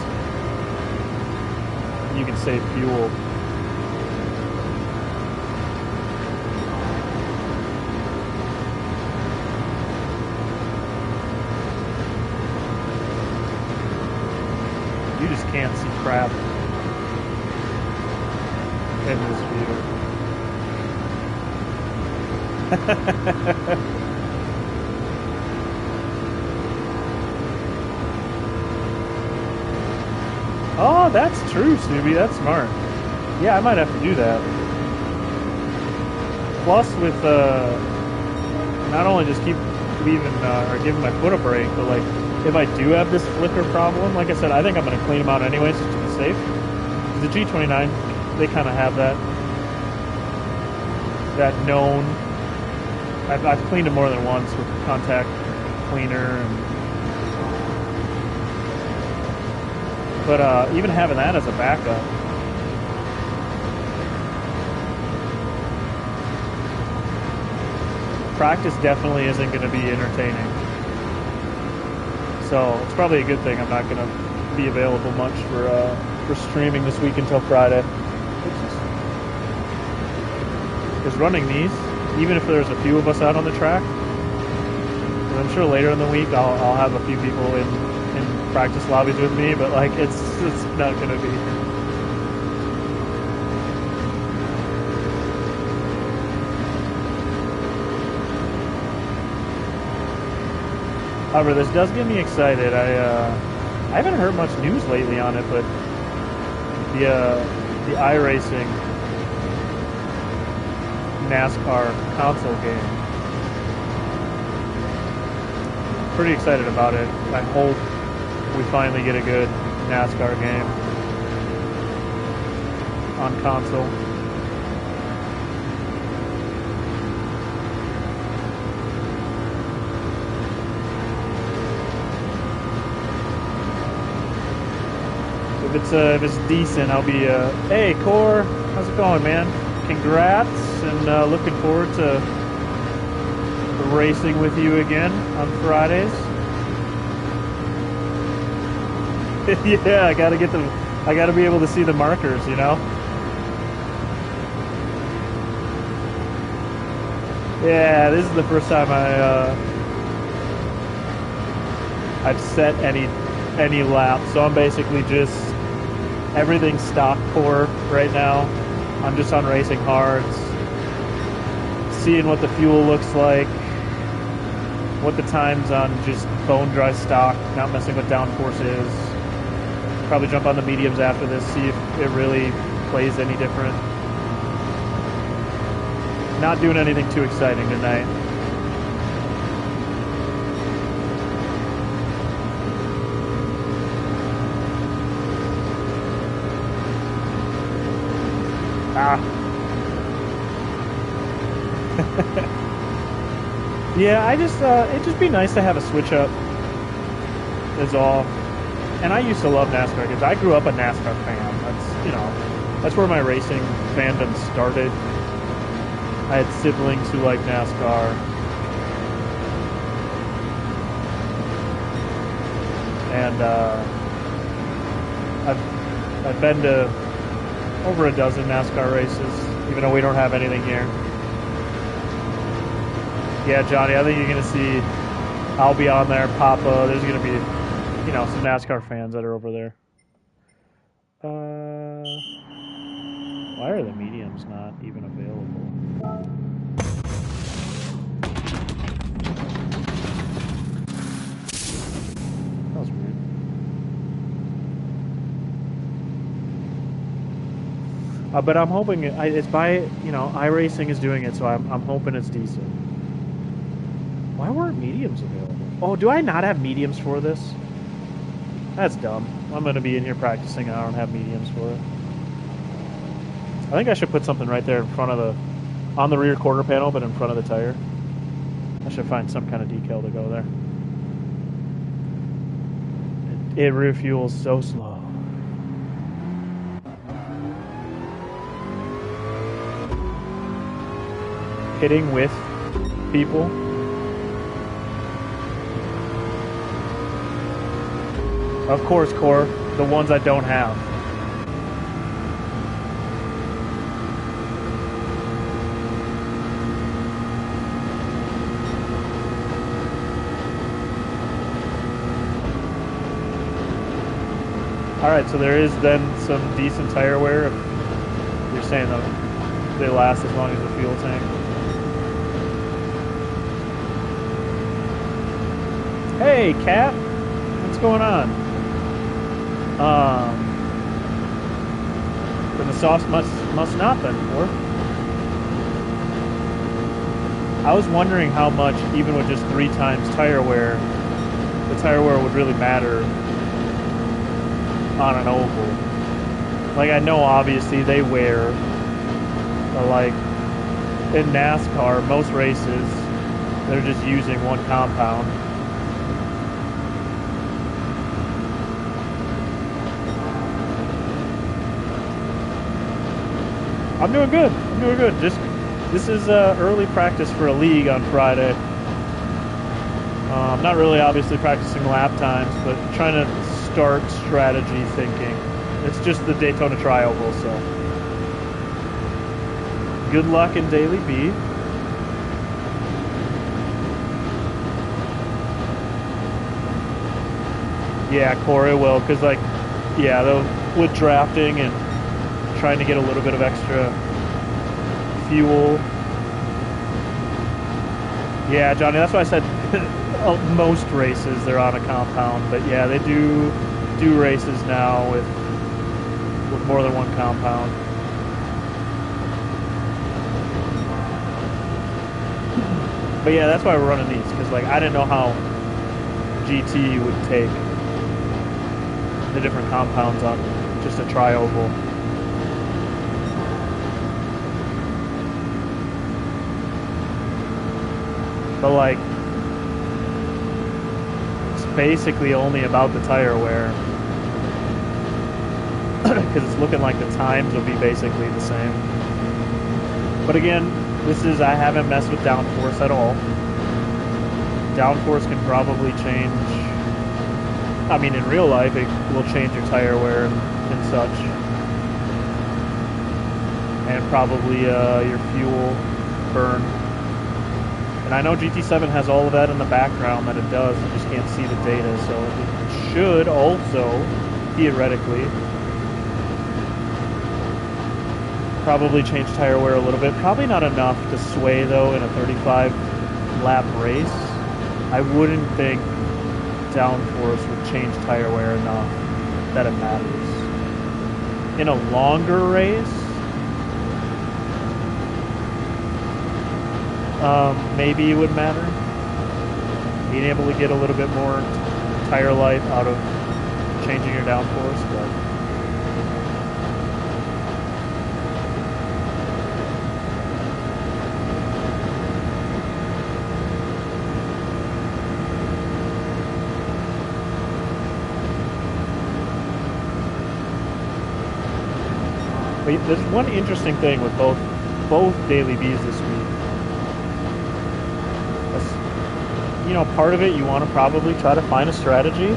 you can save fuel. You just can't see crap in this view. Oh, that's true, Snoopy. That's smart. Yeah, I might have to do that. Plus, with not only just keep leaving or giving my foot a break, but like if I do have this flicker problem, like I said, I think I'm going to clean them out anyways just to be safe. The G29, they kind of have that known. I've cleaned them more than once with contact cleaner and. But even having that as a backup, practice definitely isn't going to be entertaining. So it's probably a good thing I'm not going to be available much for streaming this week until Friday. Because running these, even if there's a few of us out on the track, I'm sure later in the week I'll have a few people in practice lobbies with me, but like it's not gonna be. However, this does get me excited. I haven't heard much news lately on it, but the iRacing NASCAR console game. Pretty excited about it. I hope we finally get a good NASCAR game on console. If it's decent, I'll be hey Core, how's it going, man? Congrats, and looking forward to racing with you again on Fridays. Yeah, I gotta be able to see the markers, you know? Yeah, this is the first time I've set any lap, so I'm basically just everything's stock core right now. I'm just on racing hards, seeing what the fuel looks like, what the times on just bone dry stock, not messing with downforce is. Probably jump on the mediums after this, see if it really plays any different. Not doing anything too exciting tonight. Yeah, it'd just be nice to have a switch up is all. And I used to love NASCAR games. I grew up a NASCAR fan. That's where my racing fandom started. I had siblings who liked NASCAR. And I've been to over a dozen NASCAR races, even though we don't have anything here. Yeah, Johnny, I think you're going to see, I'll be on there, Papa, there's going to be, some NASCAR fans that are over there. Why are the mediums not even available? But I'm hoping it's by, iRacing is doing it, so I'm hoping it's decent. Why weren't mediums available? Oh, do I not have mediums for this? That's dumb. I'm going to be in here practicing and I don't have mediums for it. I think I should put something right there in front of on the rear quarter panel, but in front of the tire. I should find some kind of decal to go there. It refuels so slow. Hitting with people. Of course, Core, the ones I don't have. Alright, so there is then some decent tire wear if you're saying that they last as long as the fuel tank. Hey, Cat! What's going on? But the sauce must not then, or? I was wondering how much, even with just 3 times tire wear, the tire wear would really matter on an oval. Like, I know obviously they wear, but like in NASCAR, most races, they're just using one compound. I'm doing good. I'm doing good. This is early practice for a league on Friday. I'm not really obviously practicing lap times, but trying to start strategy thinking. It's just the Daytona Tri-Oval, so good luck in Daily B. Yeah, Corey will, because with drafting and trying to get a little bit of extra fuel. Yeah, Johnny, that's why I said most races they're on a compound, but yeah, they do races now with more than one compound. But yeah, that's why we're running these, because like I didn't know how GT would take the different compounds on just a tri-oval. But like, it's basically only about the tire wear, because it's looking like the times will be basically the same. But again, I haven't messed with downforce at all. Downforce can probably change. I mean, in real life, it will change your tire wear and such, and probably your fuel burn. And I know GT7 has all of that in the background that it does, you just can't see the data, so it should also, theoretically, probably change tire wear a little bit. Probably not enough to sway, though, in a 35-lap race. I wouldn't think downforce would change tire wear enough that it matters. In a longer race, maybe it would matter. Being able to get a little bit more tire life out of changing your downforce, but there's one interesting thing with both Daily Bs this week. Part of it, you want to probably try to find a strategy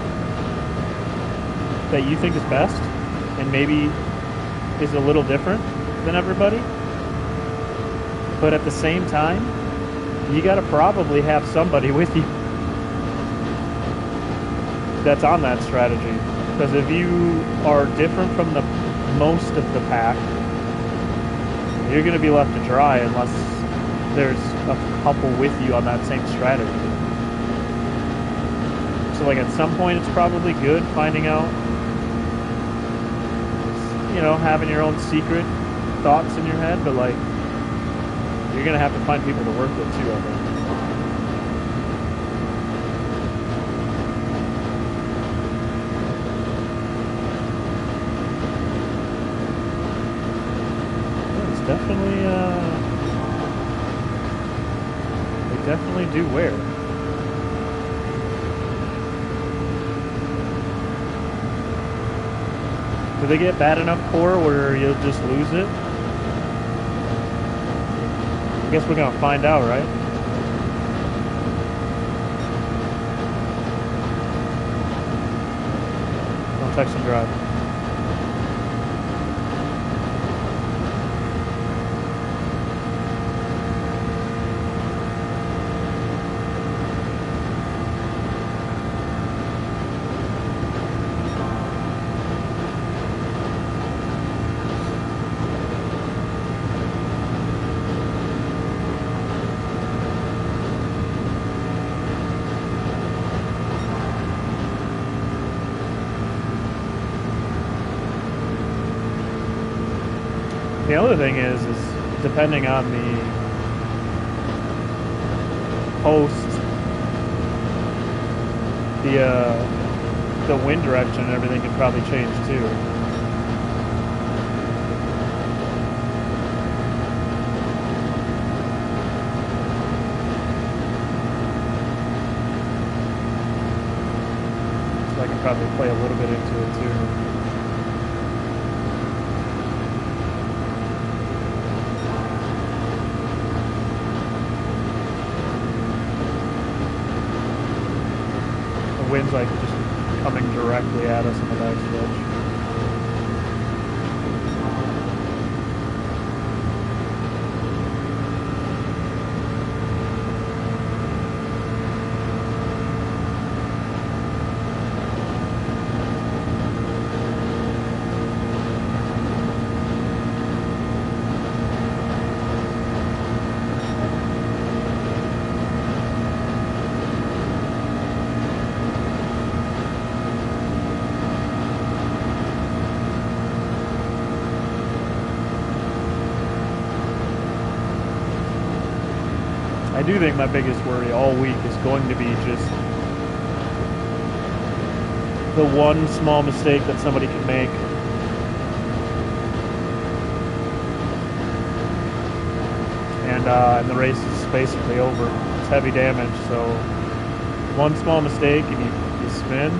that you think is best and maybe is a little different than everybody. But at the same time, you got to probably have somebody with you that's on that strategy. Because if you are different from the most of the pack, you're going to be left to dry unless there's a couple with you on that same strategy. So like at some point it's probably good finding out, having your own secret thoughts in your head, but like you're gonna have to find people to work with too, I think. It's definitely they definitely do wear. Do they get bad enough core where you'll just lose it? I guess we're gonna find out, right? Don't text and drive. The other thing is depending on the post, the wind direction and everything can probably change too. So I can probably play a little bit into it too. Wind's like just coming directly at us in the back stretch. I do think my biggest worry all week is going to be just the one small mistake that somebody can make. And the race is basically over. It's heavy damage, so one small mistake and you spin.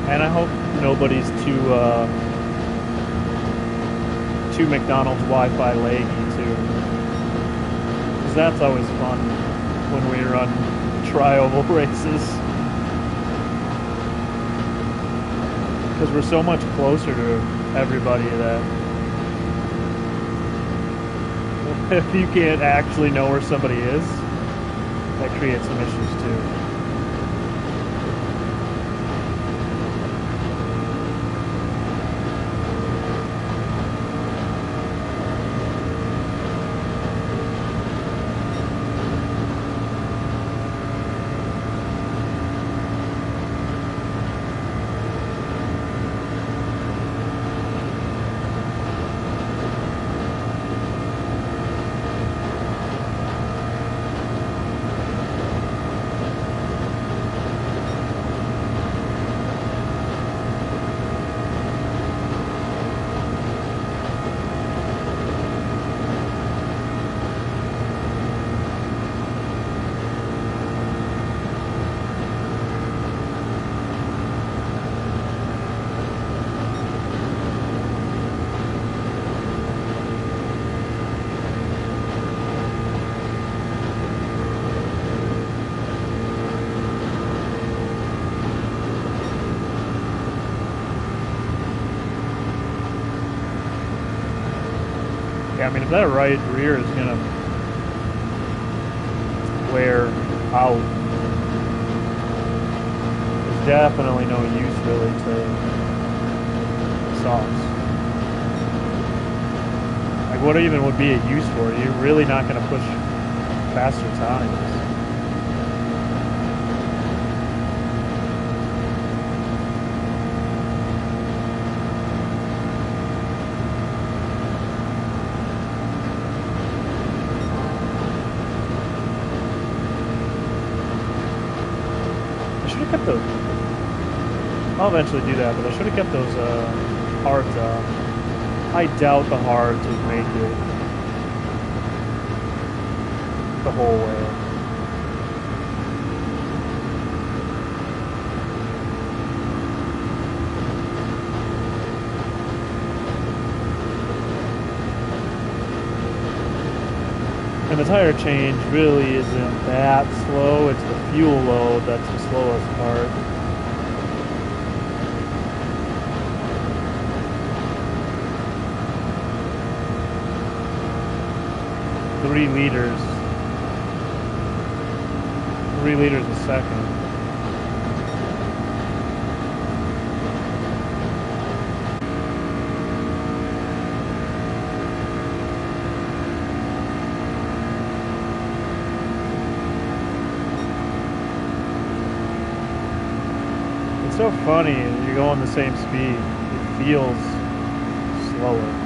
And I hope nobody's too McDonald's Wi-Fi laggy too, because that's always fun when we run tri-oval races, because we're so much closer to everybody that if you can't actually know where somebody is, that creates some issues too. Yeah, I mean, if that right rear is gonna wear out, there's definitely no use really to softs. Like, what even would be a use for it? You're really not gonna push faster times. I should have kept those. I'll eventually do that, but I should have kept those hards on. I doubt the hards would make it the whole way. And the tire change really isn't that slow. It's the fuel load that's the slowest part. Three liters a second. It's so funny, you're going the same speed, it feels slower.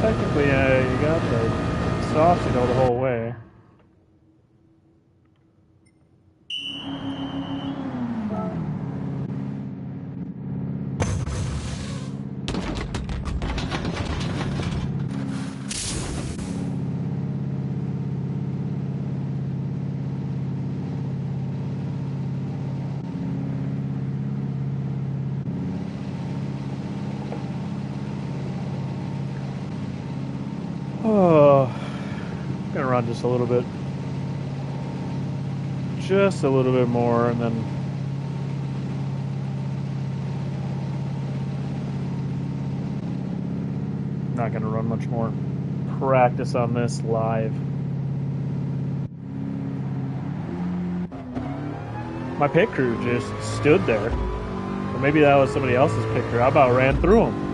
Technically, you got the softs, the whole way. Oh, I'm gonna run just a little bit. Just a little bit more, and then not gonna run much more. Practice on this live. My pit crew just stood there. Or maybe that was somebody else's pit crew. I about ran through them.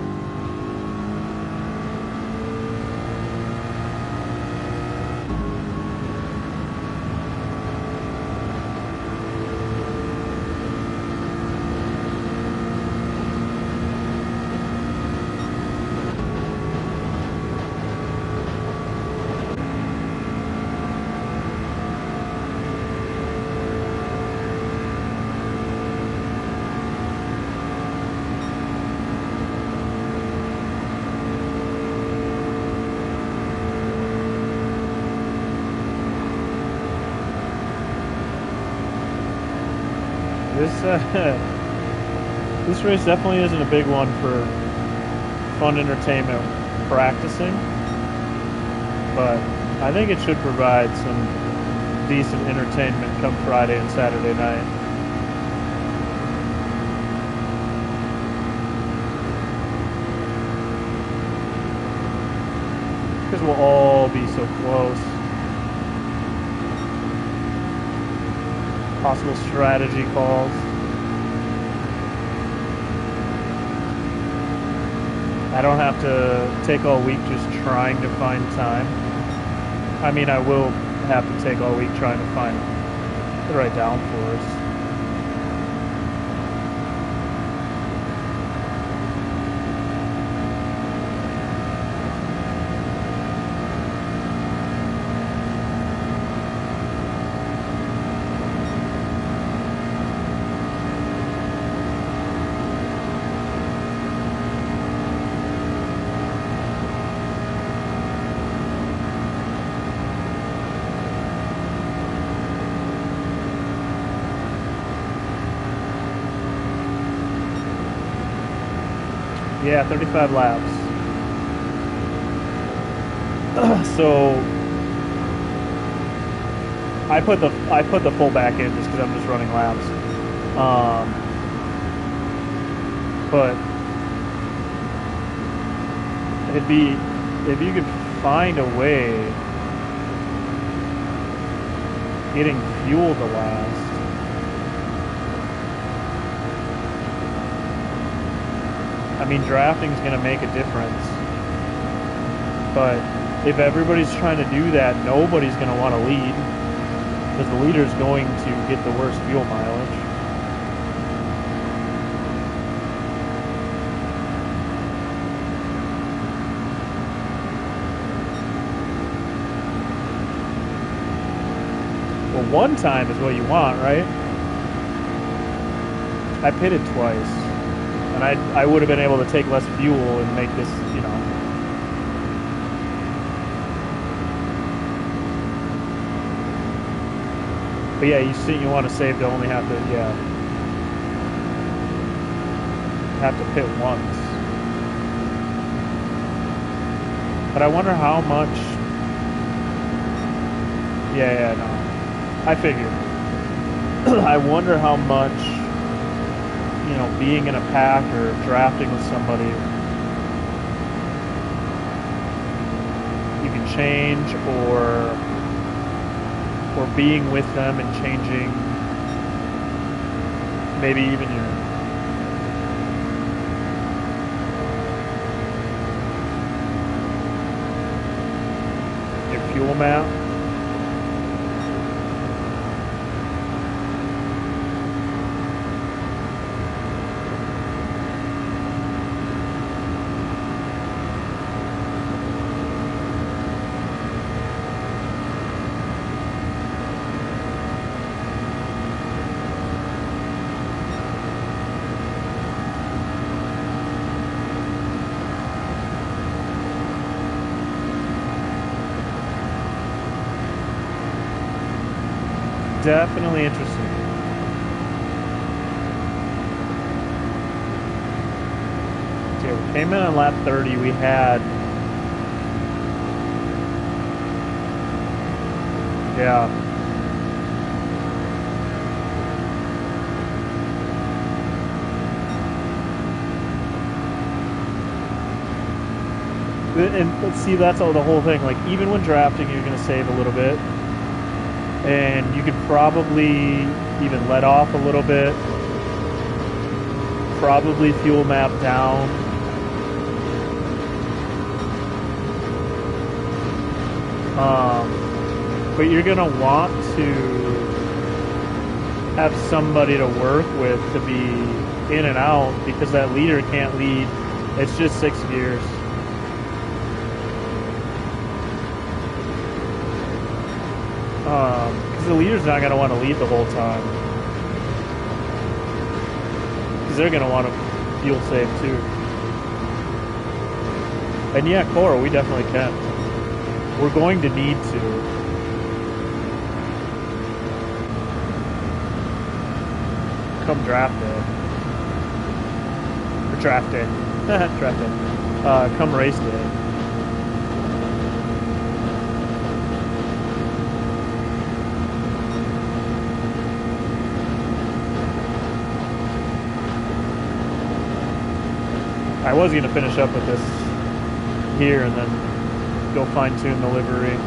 This race definitely isn't a big one for fun entertainment practicing, but I think it should provide some decent entertainment come Friday and Saturday night. Because we'll all be so close. Possible strategy calls. I don't have to take all week just trying to find time. I mean, I will have to take all week trying to find the right downforce. Yeah, 35 laps. So I put the full back in just because I'm just running laps. But it'd be if you could find a way getting fuel to last. I mean, drafting's going to make a difference, but if everybody's trying to do that, nobody's going to want to lead because the leader's going to get the worst fuel mileage. Well, one time is what you want, right? I pitted twice. And I would have been able to take less fuel and make this, you know. But yeah, you want to save to only have to, yeah, have to pit once. But I wonder how much. Yeah, no. I figured. I wonder how much, you know, being in a pack or drafting with somebody, you can change, or being with them and changing maybe even your fuel map. Definitely interesting. Okay, we came in on lap 30. We had, yeah, and let's see, that's all the whole thing. Like, even when drafting, you're going to save a little bit. And you could probably even let off a little bit. Probably fuel map down. But you're going to want to have somebody to work with to be in and out, because that leader can't lead. It's just 6 gears. Because the leader's not going to want to lead the whole time. Because they're going to want to fuel save too. And yeah, Cora, we definitely can. We're going to need to. Come draft day. Or draft day. Draft day. Come race day. I was going to finish up with this here and then go fine-tune the livery.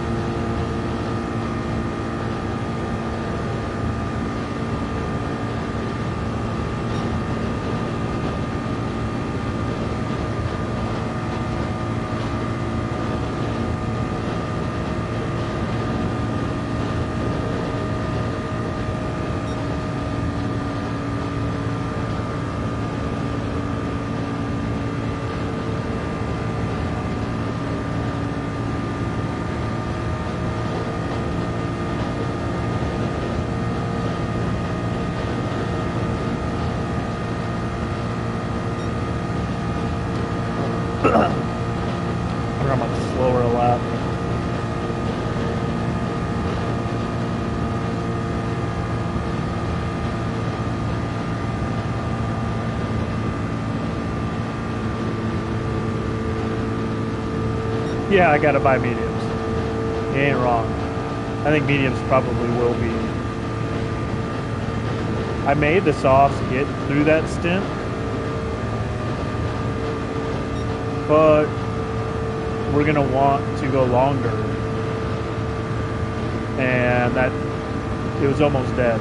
Yeah, I gotta buy mediums. You ain't wrong. I think mediums probably will be. I made the softs get through that stint, but we're gonna want to go longer, and that it was almost dead.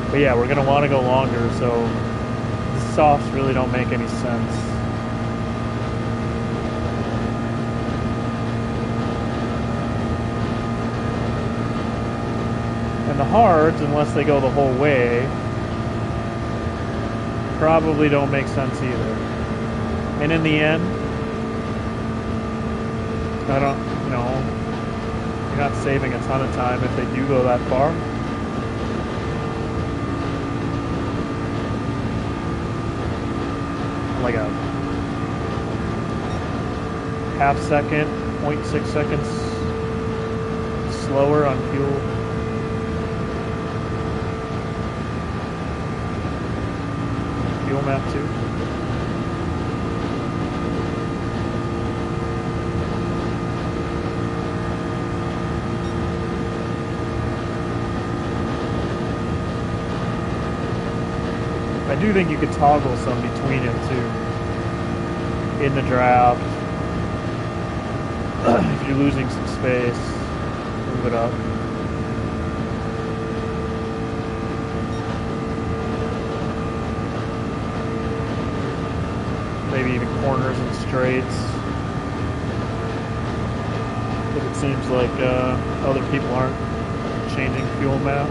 But yeah, we're gonna want to go longer, so the softs really don't make any sense. And the hards, unless they go the whole way, probably don't make sense either. And in the end, I don't, you're not saving a ton of time if they do go that far. Like a half second, 0.6 seconds slower on fuel. Fuel map too. I do think you could toggle some between it too. In the draft, if you're losing some space, move it up. Maybe even corners and straights. If it seems like other people aren't changing fuel map.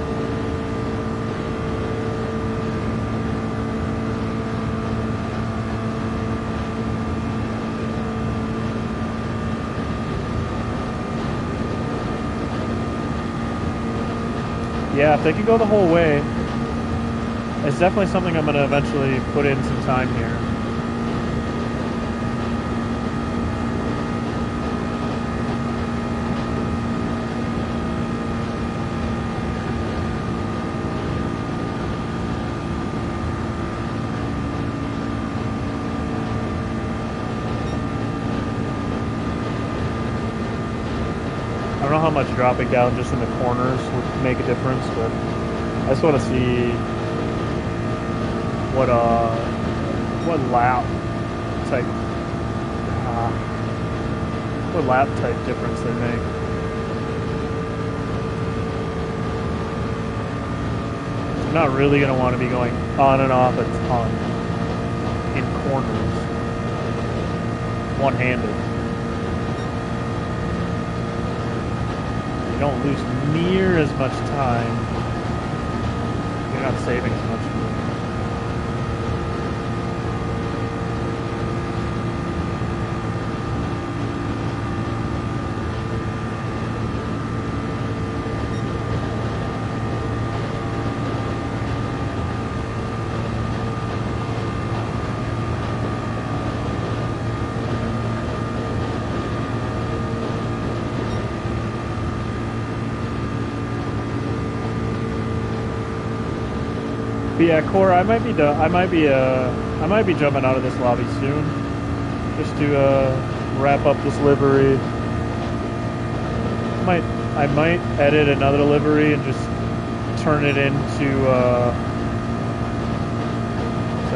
Yeah, if they can go the whole way, it's definitely something I'm going to eventually put in some time here. I don't know how much dropping down just in the corners would make a difference, but I just want to see what lap type difference they make. I'm not really going to want to be going on and off a ton in corners, one-handed. You don't lose near as much time. You're not saving as much fuel. But yeah, Core, I might be jumping out of this lobby soon, just to wrap up this livery. I might edit another livery and just turn it into. So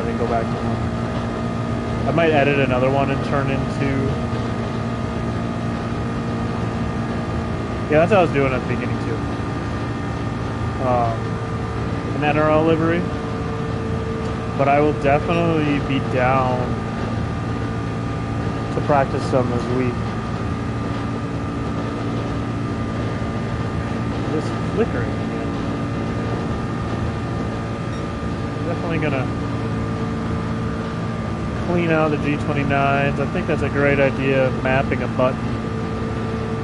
I can go back to one. I might edit another one and turn into. Yeah, that's what I was doing at the beginning too. An NRL livery, but I will definitely be down to practice some this week. This flickering again. Definitely gonna clean out the G29s. I think that's a great idea of mapping a button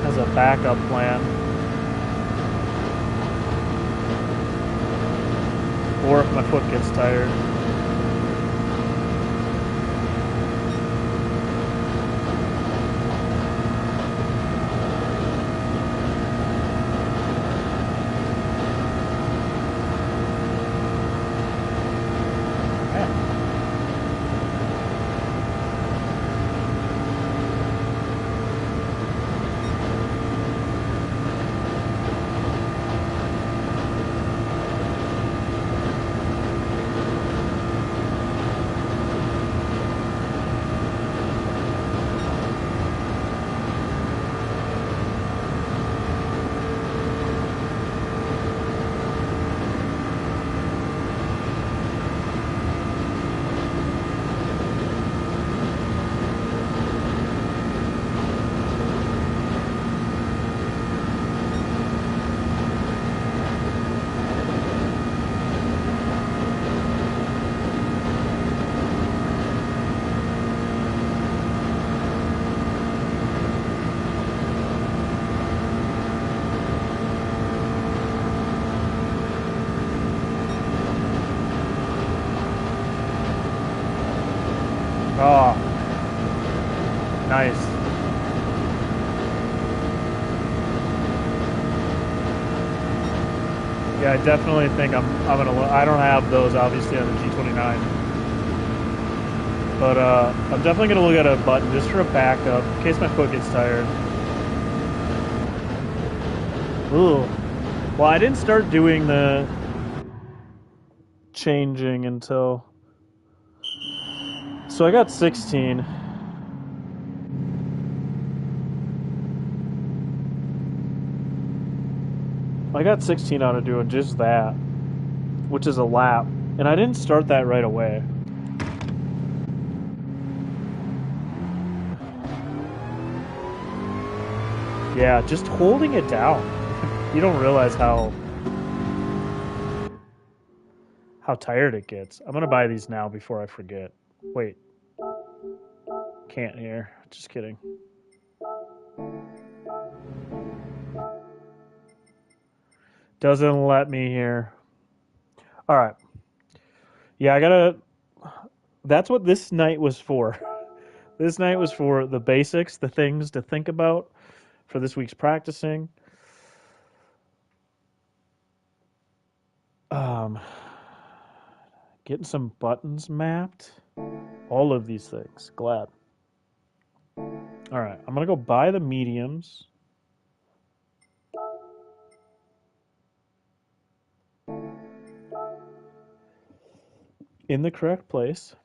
as a backup plan. Or if my foot gets tired. Nice. Yeah, I definitely think I'm gonna. I don't have those obviously on the G29, but I'm definitely gonna look at a button just for a backup in case my foot gets tired. Ooh. Well, I didn't start doing the changing until. So I got 16. I got 16 out of doing just that, which is a lap. And I didn't start that right away. Yeah, just holding it down. You don't realize how tired it gets. I'm gonna buy these now before I forget. Wait, can't here. Just kidding. Doesn't let me here. All right. Yeah, I gotta. That's what this night was for. This night was for the basics, the things to think about for this week's practicing. Um, getting some buttons mapped. All of these things. Glad. All right, I'm gonna go buy the mediums. In the correct place.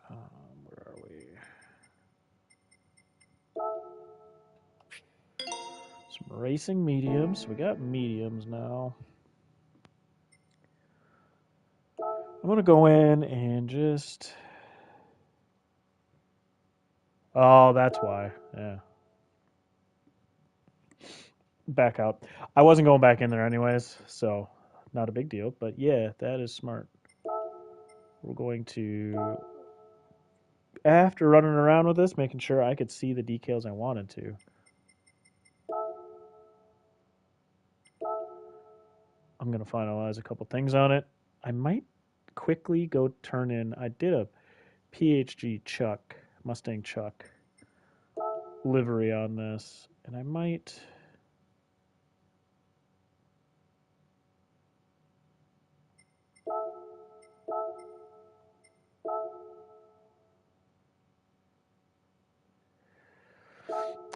Where are we? Some racing mediums. We got mediums now. I'm gonna go in and just. Oh, that's why. Yeah. Back out. I wasn't going back in there anyways, so not a big deal. But yeah, that is smart. We're going to, after running around with this, making sure I could see the decals I wanted to. I'm going to finalize a couple things on it. I might quickly go turn in. I did a PHG Chuck, Mustang Chuck livery on this, and I might.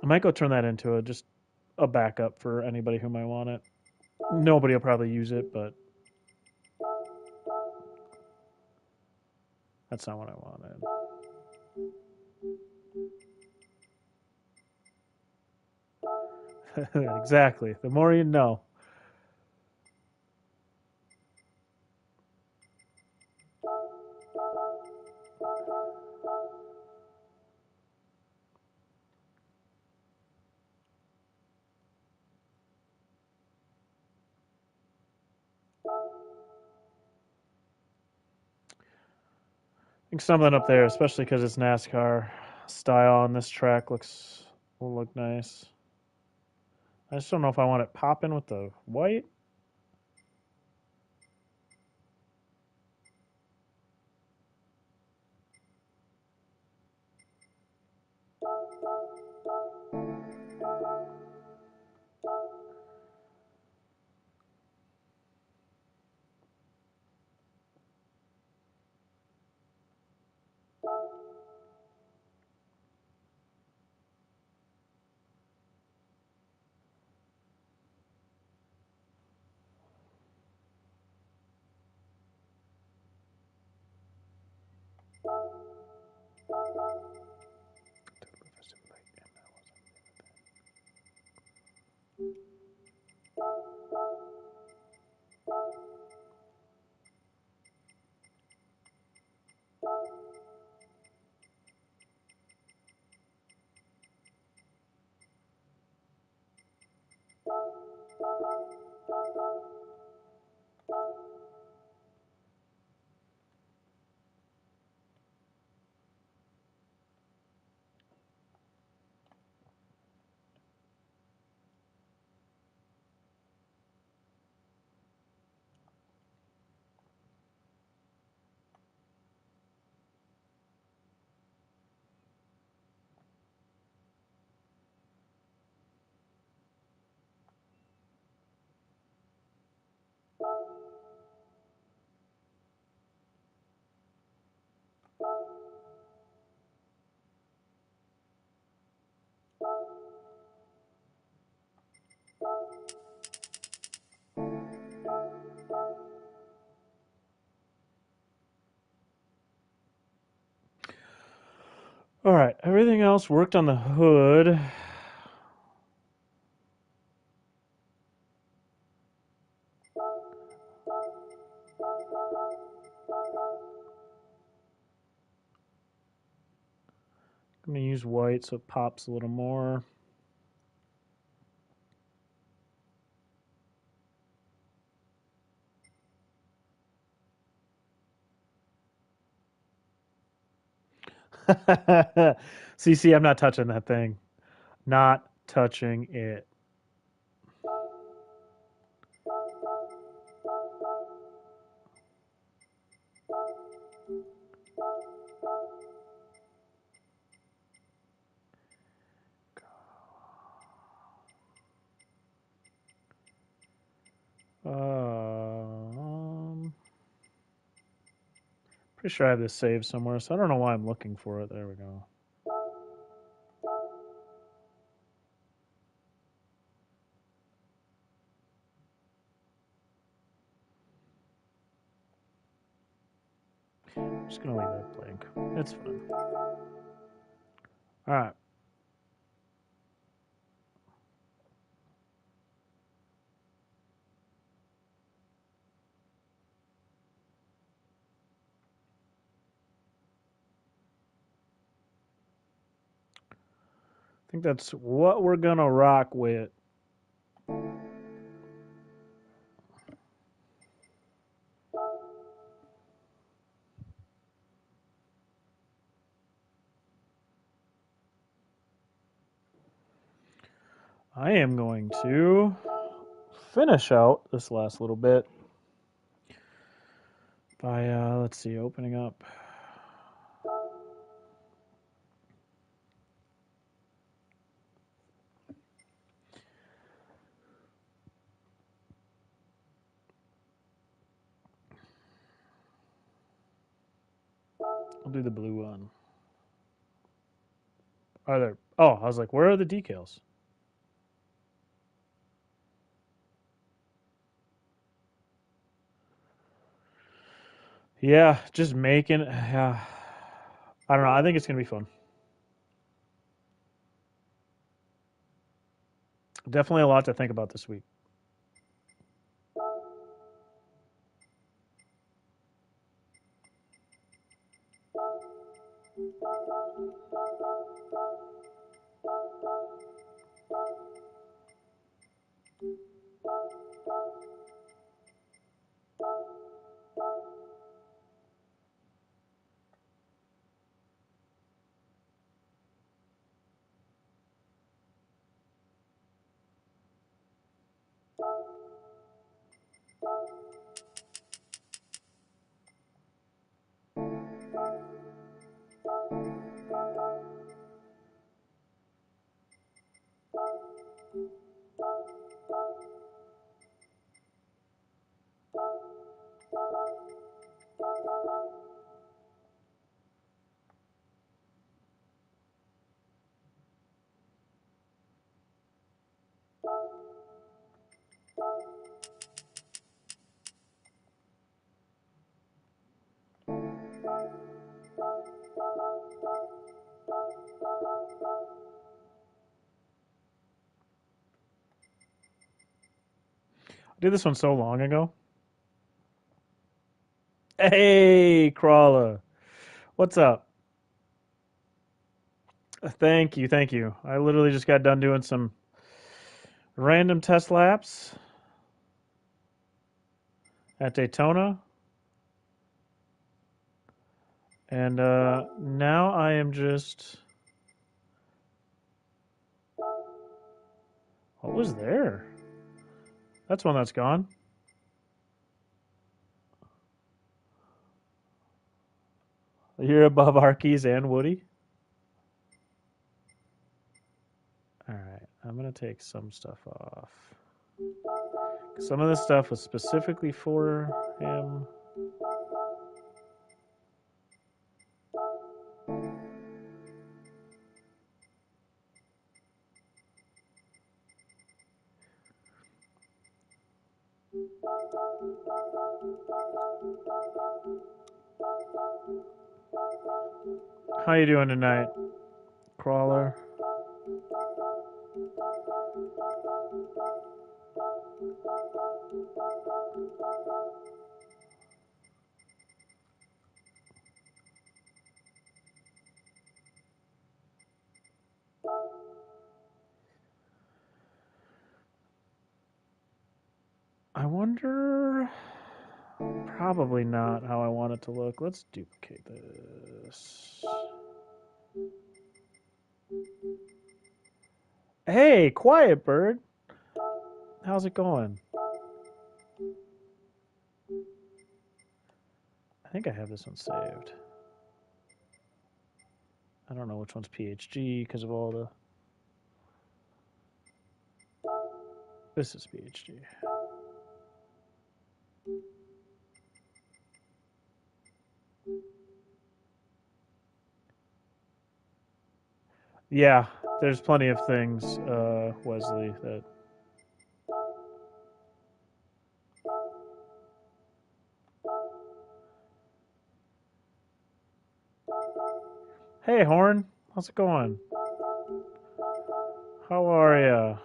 I might go turn that into just a backup for anybody who might want it. Nobody will probably use it, but that's not what I wanted. Exactly. The more you know. I think something up there, especially because it's NASCAR style on this track, will look nice. I just don't know if I want it popping with the white. All right, everything else worked on the hood. I'm going to use white so it pops a little more. CC, I'm not touching that thing. Not touching it. Pretty sure I have this saved somewhere, so I don't know why I'm looking for it. There we go. I'm just gonna leave that blank. It's fine. All right. I think that's what we're gonna rock with. I am going to finish out this last little bit by let's see, opening up. I'll do the blue one. Are there? Oh, I was like, where are the decals? Yeah, just making. Yeah, I don't know. I think it's gonna be fun. Definitely a lot to think about this week. I did this one so long ago. Hey, Crawler. What's up? Thank you, thank you. I literally just got done doing some random test laps at Daytona, and now I am just. What was there? That's one that's gone. You're above Arkeys and Woody. All right, I'm gonna take some stuff off. Some of this stuff was specifically for him. How you doing tonight? crawler. I wonder. Probably not how I want it to look. Let's duplicate this. Hey, quiet bird. How's it going? I think I have this one saved. I don't know which one's PHG because of all the. This is PHG. Yeah, there's plenty of things, Wesley, that. Hey, Horn. How's it going? How are ya?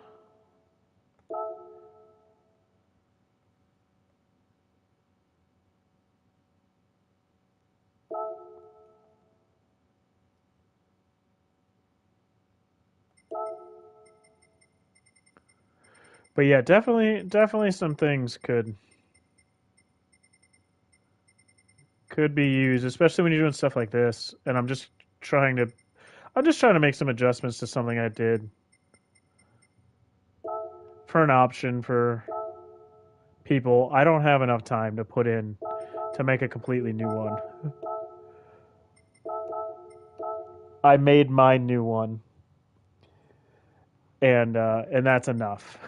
But yeah, definitely some things could be used, especially when you're doing stuff like this. And trying to I'm just trying to make some adjustments to something I did for an option for people. I don't have enough time to put in to make a completely new one. I made my new one, and that's enough.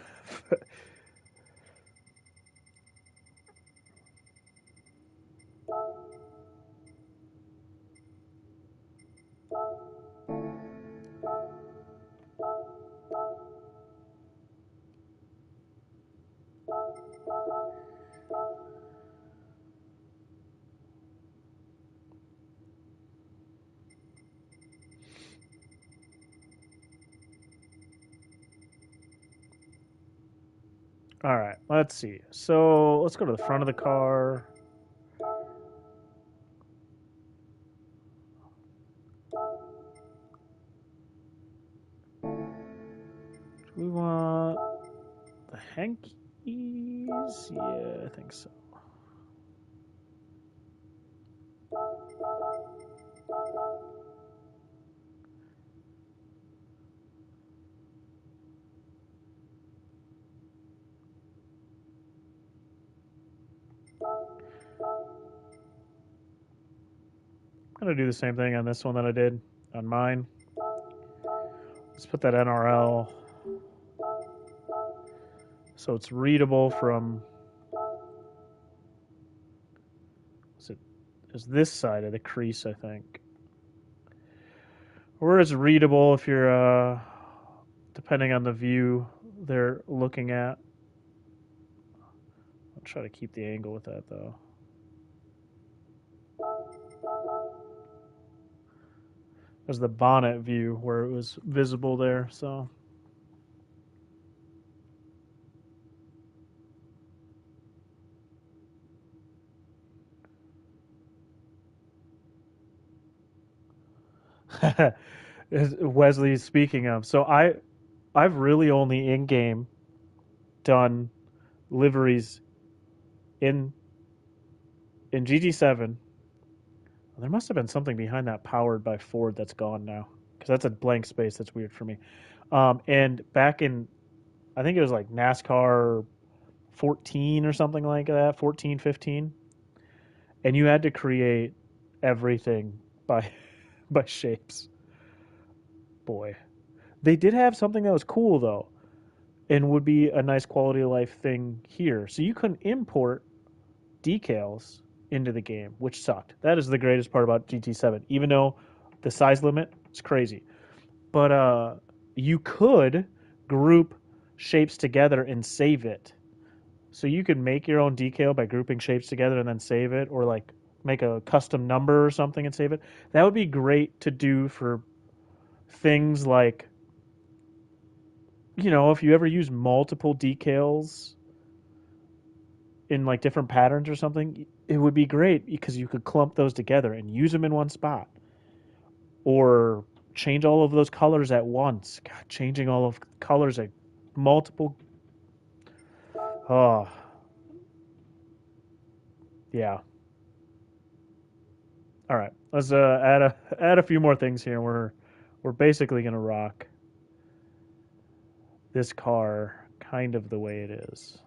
All right, let's see. So let's go to the front of the car. Do we want the hankies? Yeah, I think so. I'm gonna do the same thing on this one that I did on mine. Let's put that NRL so it's readable from. Is this side of the crease, I think, or it's readable if you're depending on the view they're looking at. I'll try to keep the angle with that though. There's the bonnet view where it was visible there, so. Wesley speaking of, so I've really only in game done liveries in GT7. There must have been something behind that powered by Ford that's gone now because that's a blank space. That's weird for me. And back in, I think it was like NASCAR 14 or something like that, 14, 15, and you had to create everything by by shapes. Boy, they did have something that was cool though, and would be a nice quality of life thing here. So you couldn't import decals into the game, which sucked. That is the greatest part about GT7, even though the size limit is crazy. But you could group shapes together and save it. So you could make your own decal by grouping shapes together and then save it, or like make a custom number or something and save it. That would be great to do for things like, if you ever use multiple decals in like different patterns or something, it would be great because you could clump those together and use them in one spot, or change all of those colors at once. God, changing all of colors at multiple. Oh, yeah. All right, let's add a few more things here. We're basically gonna rock this car kind of the way it is.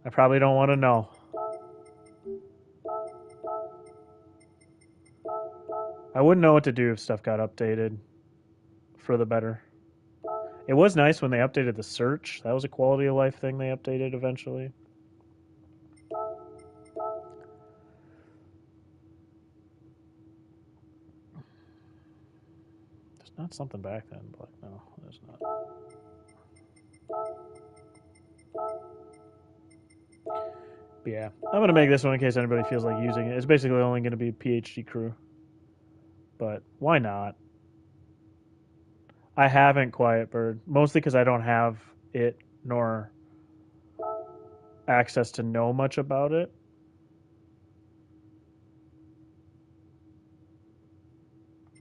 I probably don't want to know. I wouldn't know what to do if stuff got updated for the better. It was nice when they updated the search. That was a quality of life thing they updated eventually. There's not something back then, but no, there's not. But yeah, I'm gonna make this one in case anybody feels like using it. It's basically only gonna be PhD crew, but why not? I haven't Quiet Bird mostly because I don't have it nor access to know much about it.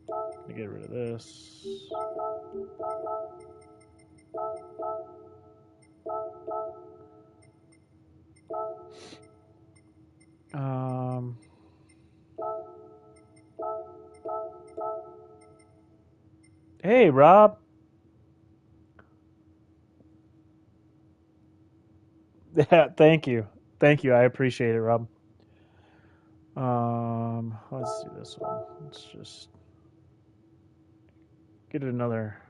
Let me get rid of this. Um, hey, Rob. Yeah, thank you. Thank you. I appreciate it, Rob. Let's do this one. Let's just get another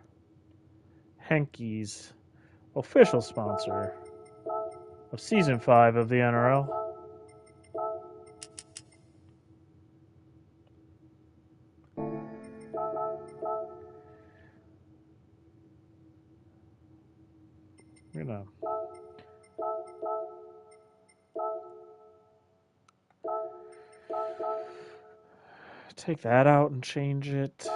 Henke's official sponsor of Season 5 of the NRL. We're gonna take that out and change it.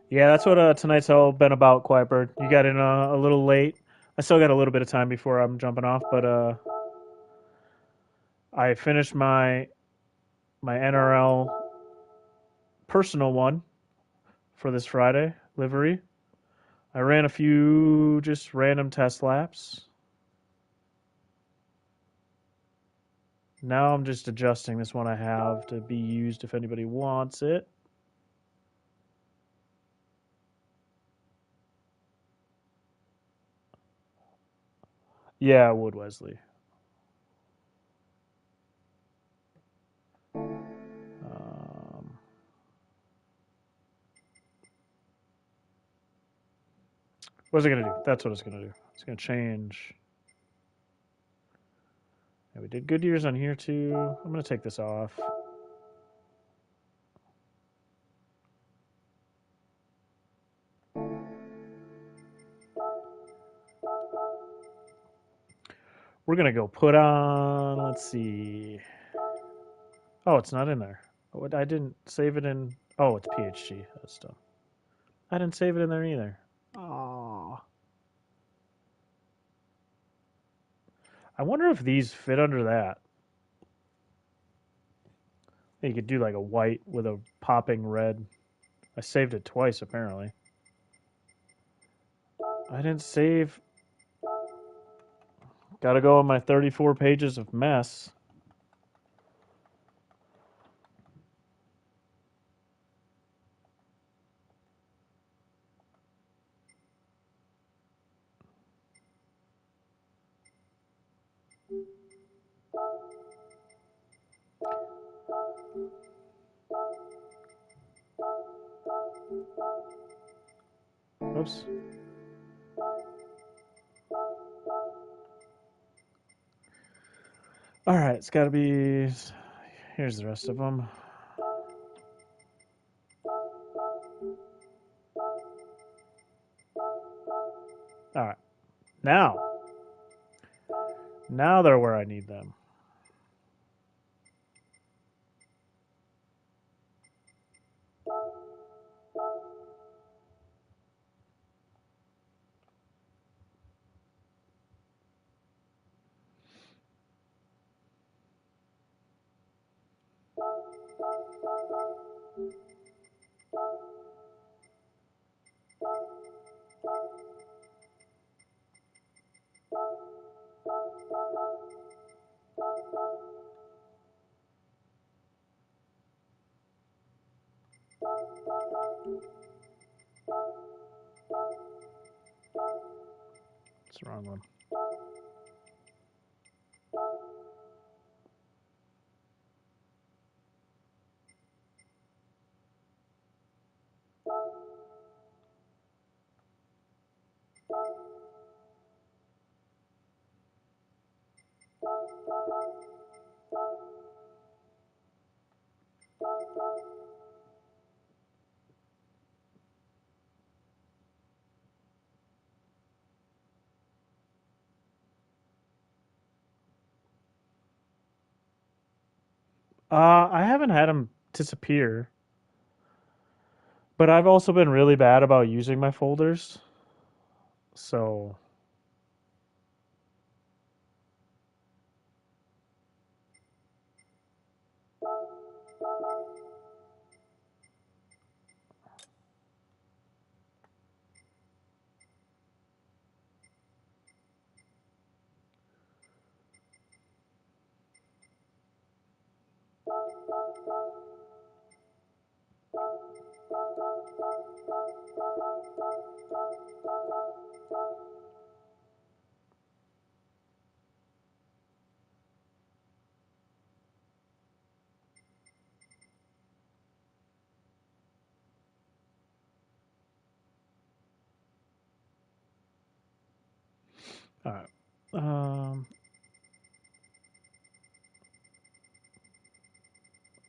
Yeah, that's what tonight's all been about, Quiet Bird. You got in a little late. I still got a little bit of time before I'm jumping off, but I finished my NRL personal one for this Friday, Livery. I ran a few just random test laps. Now I'm just adjusting this one I have to be used if anybody wants it. Yeah, I would, Wesley. Um, what's it gonna do? That's what it's gonna do. It's gonna change. Yeah, we did Goodyears on here too. I'm gonna take this off. We're gonna go put on. Let's see. Oh, it's not in there. Oh, I didn't save it in. Oh, it's PHG. That's stuff. I didn't save it in there either. Oh. I wonder if these fit under that. You could do like a white with a popping red. I saved it twice apparently. I didn't save. Gotta go on my 34 pages of mess. Oops. All right, it's got to be. Here's the rest of them. All right. Now. Now they're where I need them. It's the wrong one. I haven't had them disappear, but I've also been really bad about using my folders. So, all right. I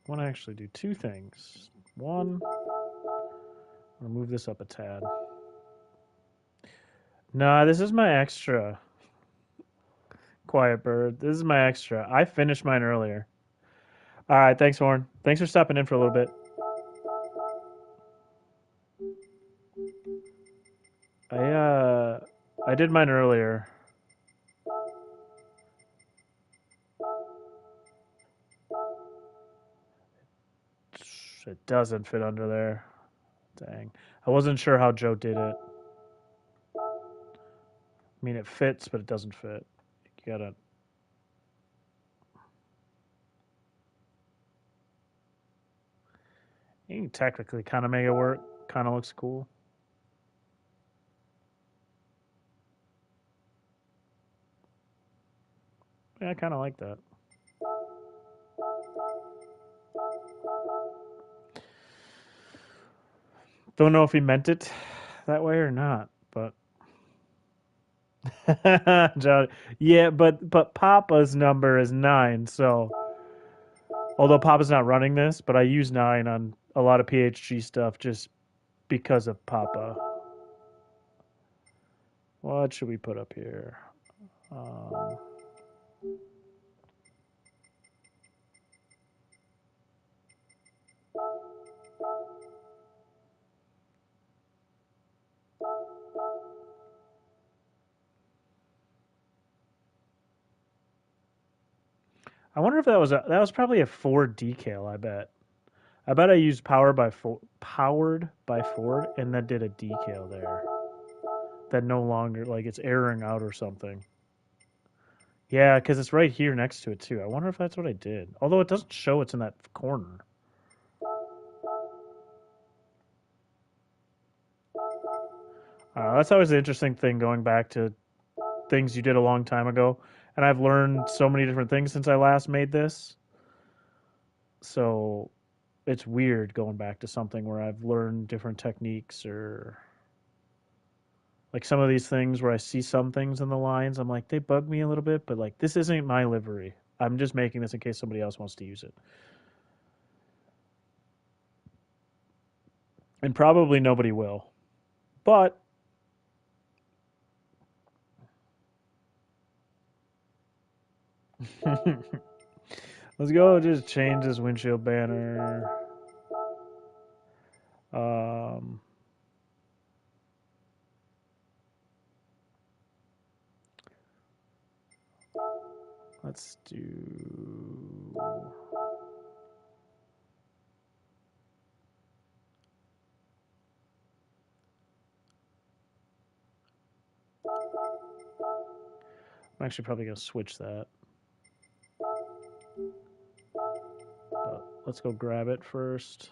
want to actually do two things. One, I'll move this up a tad. Nah, this is my extra. Quiet bird. This is my extra. I finished mine earlier. All right, thanks, Horn. Thanks for stopping in for a little bit. I did mine earlier. It doesn't fit under there. Dang. I wasn't sure how Joe did it. I mean, it fits, but it doesn't fit. You gotta. You can technically kind of make it work. Kind of looks cool. Yeah, I kind of like that. Don't know if he meant it that way or not, but John, yeah, but Papa's number is 9, so although Papa's not running this, but I use 9 on a lot of PHG stuff just because of Papa. What should we put up here? Um, I wonder if that was probably a Ford decal. I bet I used powered by Ford, and that did a decal there that no longer like it's erroring out or something. Yeah, because it's right here next to it too. I wonder if that's what I did. Although it doesn't show it's in that corner. That's always the interesting thing going back to things you did a long time ago. And I've learned so many different things since I last made this. So it's weird going back to something where I've learned different techniques or like some of these things where I see some things in the lines, I'm like, they bug me a little bit, but like, this isn't my livery. I'm just making this in case somebody else wants to use it. And probably nobody will. But Let's go just change this windshield banner. Um, let's do. I'm actually probably going to switch that. But let's go grab it first.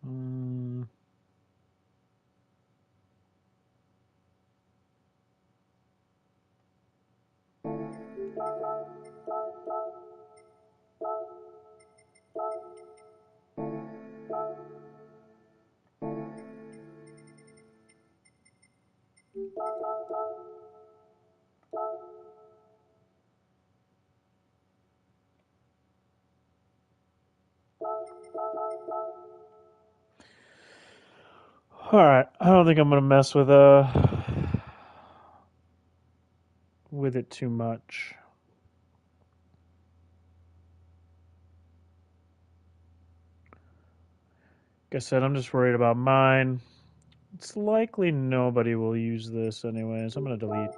Mm, all right, I don't think I'm gonna mess with it too much. Like I said, I'm just worried about mine. It's likely nobody will use this anyways. I'm gonna delete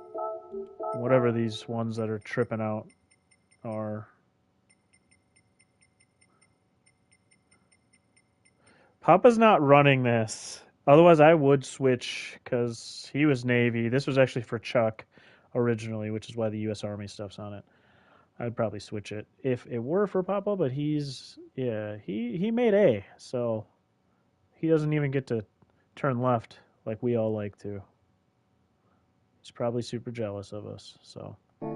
whatever these ones that are tripping out are. Papa's not running this. Otherwise, I would switch because he was Navy. This was actually for Chuck originally, which is why the U.S. Army stuff's on it. I'd probably switch it if it were for Papa, but he made A, so he doesn't even get to turn left like we all like to. He's probably super jealous of us. So, all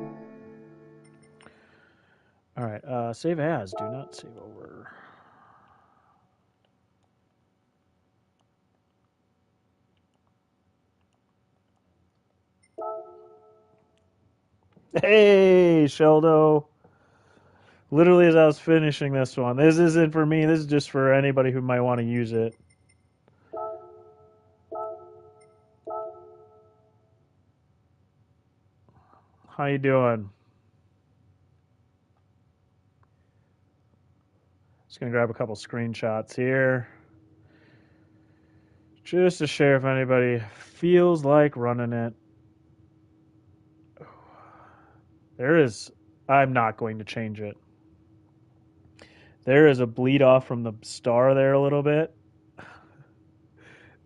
right, save as. Do not save over. Hey, Sheldo. Literally, as I was finishing this one, this isn't for me. This is just for anybody who might want to use it. How you doing? Just gonna grab a couple screenshots here, just to share if anybody feels like running it. There is. I'm not going to change it. There is a bleed off from the star there a little bit.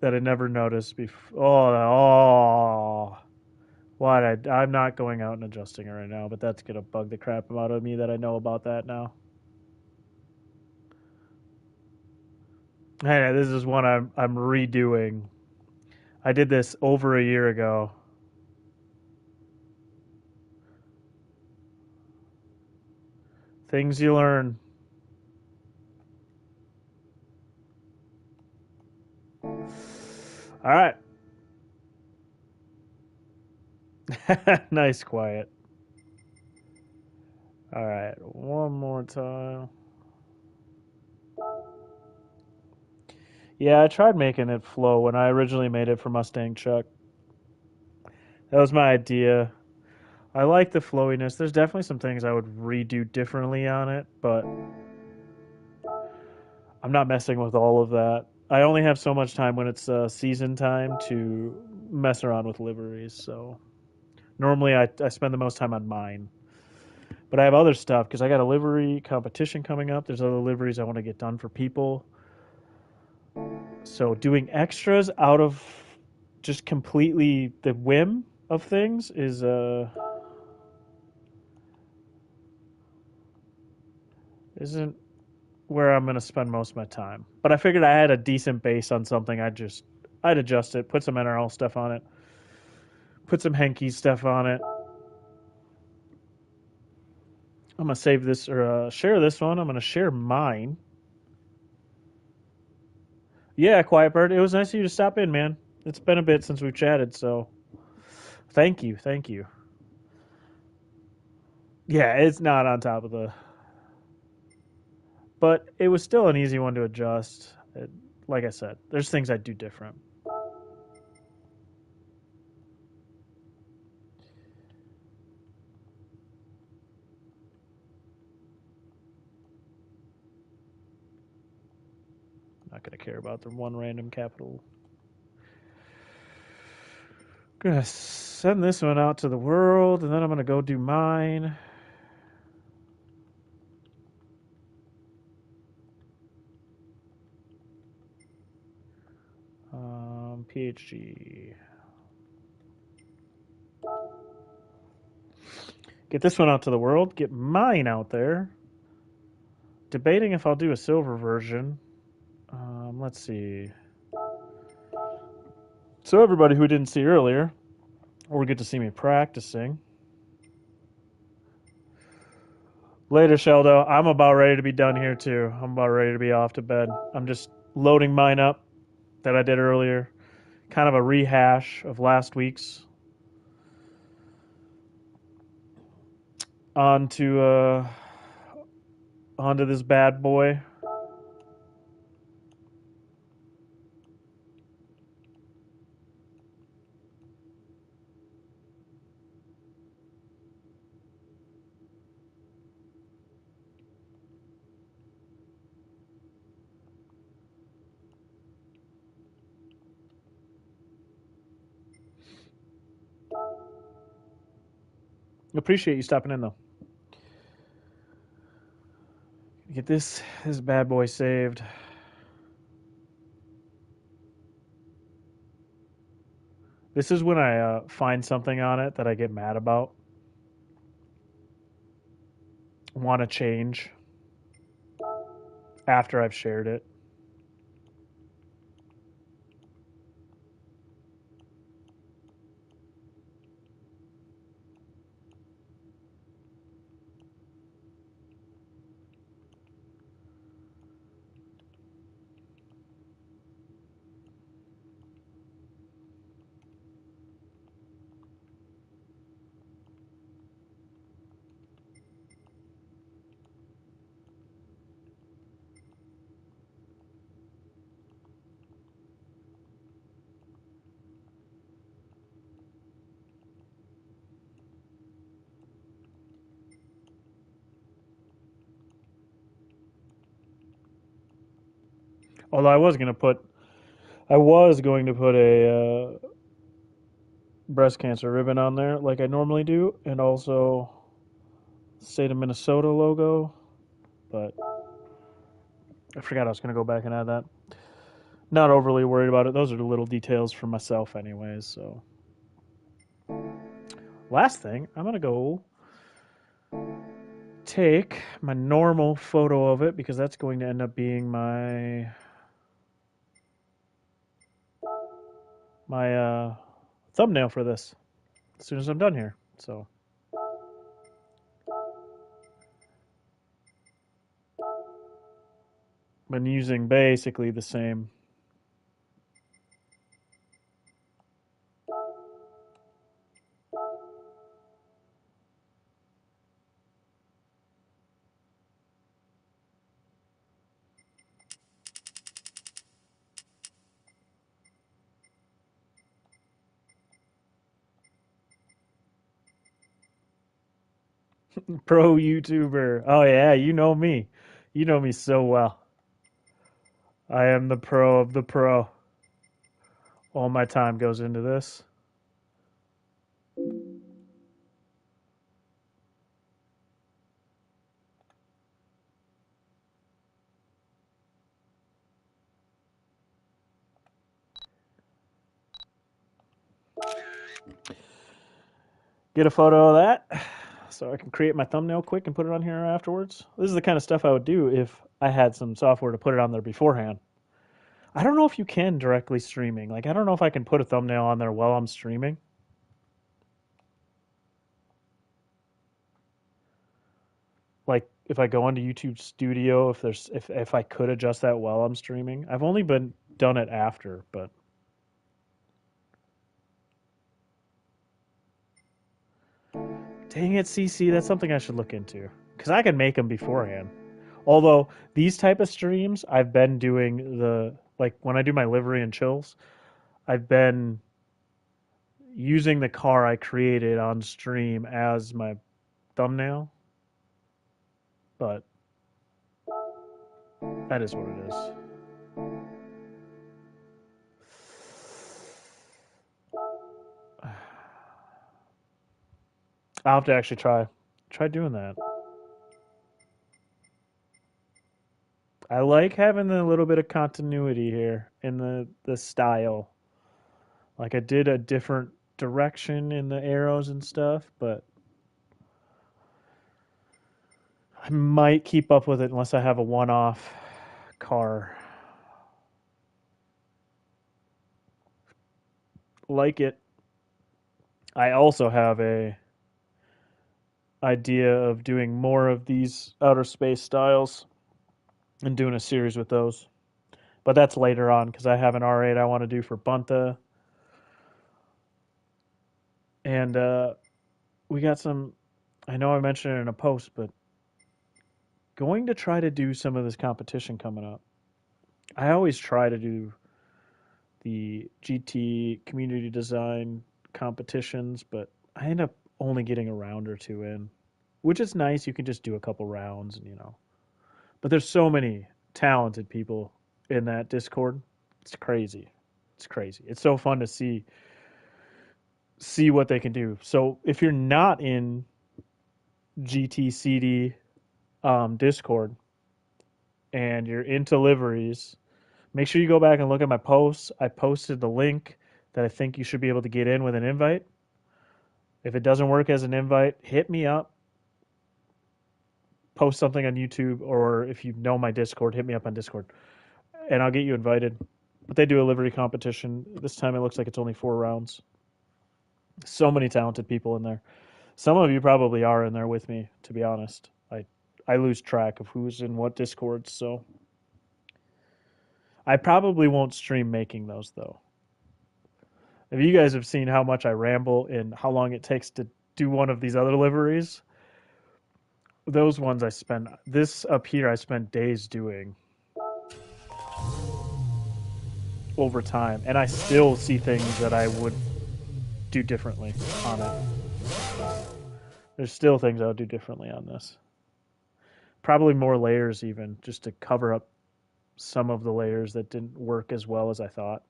that I never noticed before. Oh. What? I'm not going out and adjusting it right now, but that's gonna bug the crap out of me that I know about that now. Hey, this is one I'm redoing. I did this over a year ago. Things you learn. All right. Nice quiet. All right. One more time. Yeah, I tried making it flow when I originally made it for Mustang Chuck. That was my idea. I like the flowiness. There's definitely some things I would redo differently on it, but I'm not messing with all of that. I only have so much time when it's season time to mess around with liveries. So normally I spend the most time on mine. But I have other stuff because I got a livery competition coming up. There's other liveries I want to get done for people. So doing extras out of just completely the whim of things is isn't where I'm going to spend most of my time. But I figured I had a decent base on something. I'd adjust it, put some NRL stuff on it, put some Henke stuff on it. I'm gonna save this or share this one. I'm gonna share mine. Yeah, Quiet Bird. It was nice of you to stop in, man. It's been a bit since we've chatted, so thank you, thank you. Yeah, it's not on top of the, but it was still an easy one to adjust. Like I said, there's things I do different. Not gonna care about the one random capital. Gonna send this one out to the world, and then I'm gonna go do mine. PHG. Get this one out to the world. Get mine out there. Debating if I'll do a silver version. Let's see. So everybody who didn't see earlier, or get to see me practicing. Later, Sheldo. I'm about ready to be done here too. I'm about ready to be off to bed. I'm just loading mine up that I did earlier. Kind of a rehash of last week's. Onto onto this bad boy. Appreciate you stopping in though. Get this bad boy saved. This is when I find something on it that I get mad about, want to change after I've shared it. Although I was going to put a breast cancer ribbon on there like I normally do, and also state of Minnesota logo, but I forgot I was going to go back and add that. Not overly worried about it. Those are the little details for myself, anyways. So, last thing, I'm gonna go take my normal photo of it because that's going to end up being my thumbnail for this as soon as I'm done here. So, been using basically the same. Pro YouTuber. Oh yeah, you know me. You know me so well. I am the pro of the pro. All my time goes into this. Get a photo of that so I can create my thumbnail quick and put it on here afterwards. This is the kind of stuff I would do if I had some software to put it on there beforehand. I don't know if you can directly streaming. Like, I don't know if I can put a thumbnail on there while I'm streaming. Like, if I go into YouTube Studio, if I could adjust that while I'm streaming. I've only been done it after, but dang it, CC, that's something I should look into because I can make them beforehand. Although these type of streams, I've been doing the like when I do my livery and chills, I've been using the car I created on stream as my thumbnail, but that is what it is. I'll have to actually try doing that. I like having a little bit of continuity here in the style. Like I did a different direction in the arrows and stuff, but I might keep up with it unless I have a one-off car. Like it. I also have a idea of doing more of these outer space styles and doing a series with those. But that's later on because I have an R8 I want to do for Bunta. And we got some, I know I mentioned it in a post, but going to try to do some of this competition coming up. I always try to do the GT community design competitions, but I end up only getting a round or two in, which is nice. You can just do a couple rounds and, but there's so many talented people in that Discord. It's crazy. It's crazy. It's so fun to see what they can do. So if you're not in GTCD Discord and you're into liveries, make sure you go back and look at my posts. I posted the link that I think you should be able to get in with an invite. If it doesn't work as an invite, hit me up. Post something on YouTube, or if you know my Discord, hit me up on Discord, and I'll get you invited. But they do a livery competition. This time it looks like it's only 4 rounds. So many talented people in there. Some of you probably are in there with me, to be honest. I lose track of who's in what Discords, so I probably won't stream making those though. If you guys have seen how much I ramble and how long it takes to do one of these other liveries, those ones I spend this up here I spent days doing over time, and I still see things that I would do differently on it. There's still things I would do differently on this. Probably more layers even, just to cover up some of the layers that didn't work as well as I thought.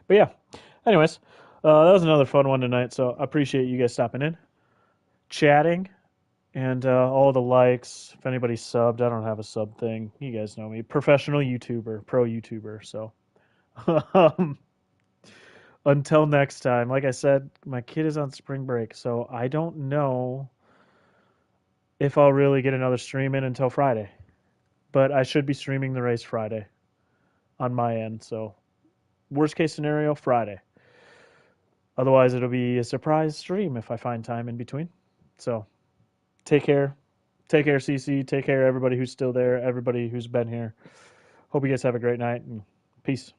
But yeah, anyways, that was another fun one tonight. So I appreciate you guys stopping in, chatting, And all the likes. If anybody's subbed, I don't have a sub thing. You guys know me. Professional YouTuber, pro YouTuber. So um, until next time, like I said, my kid is on spring break. So I don't know if I'll really get another stream in until Friday. But I should be streaming the race Friday on my end. So worst case scenario, Friday. Otherwise, it'll be a surprise stream if I find time in between. So take care. Take care, CC. Take care, everybody who's still there, everybody who's been here. Hope you guys have a great night and peace.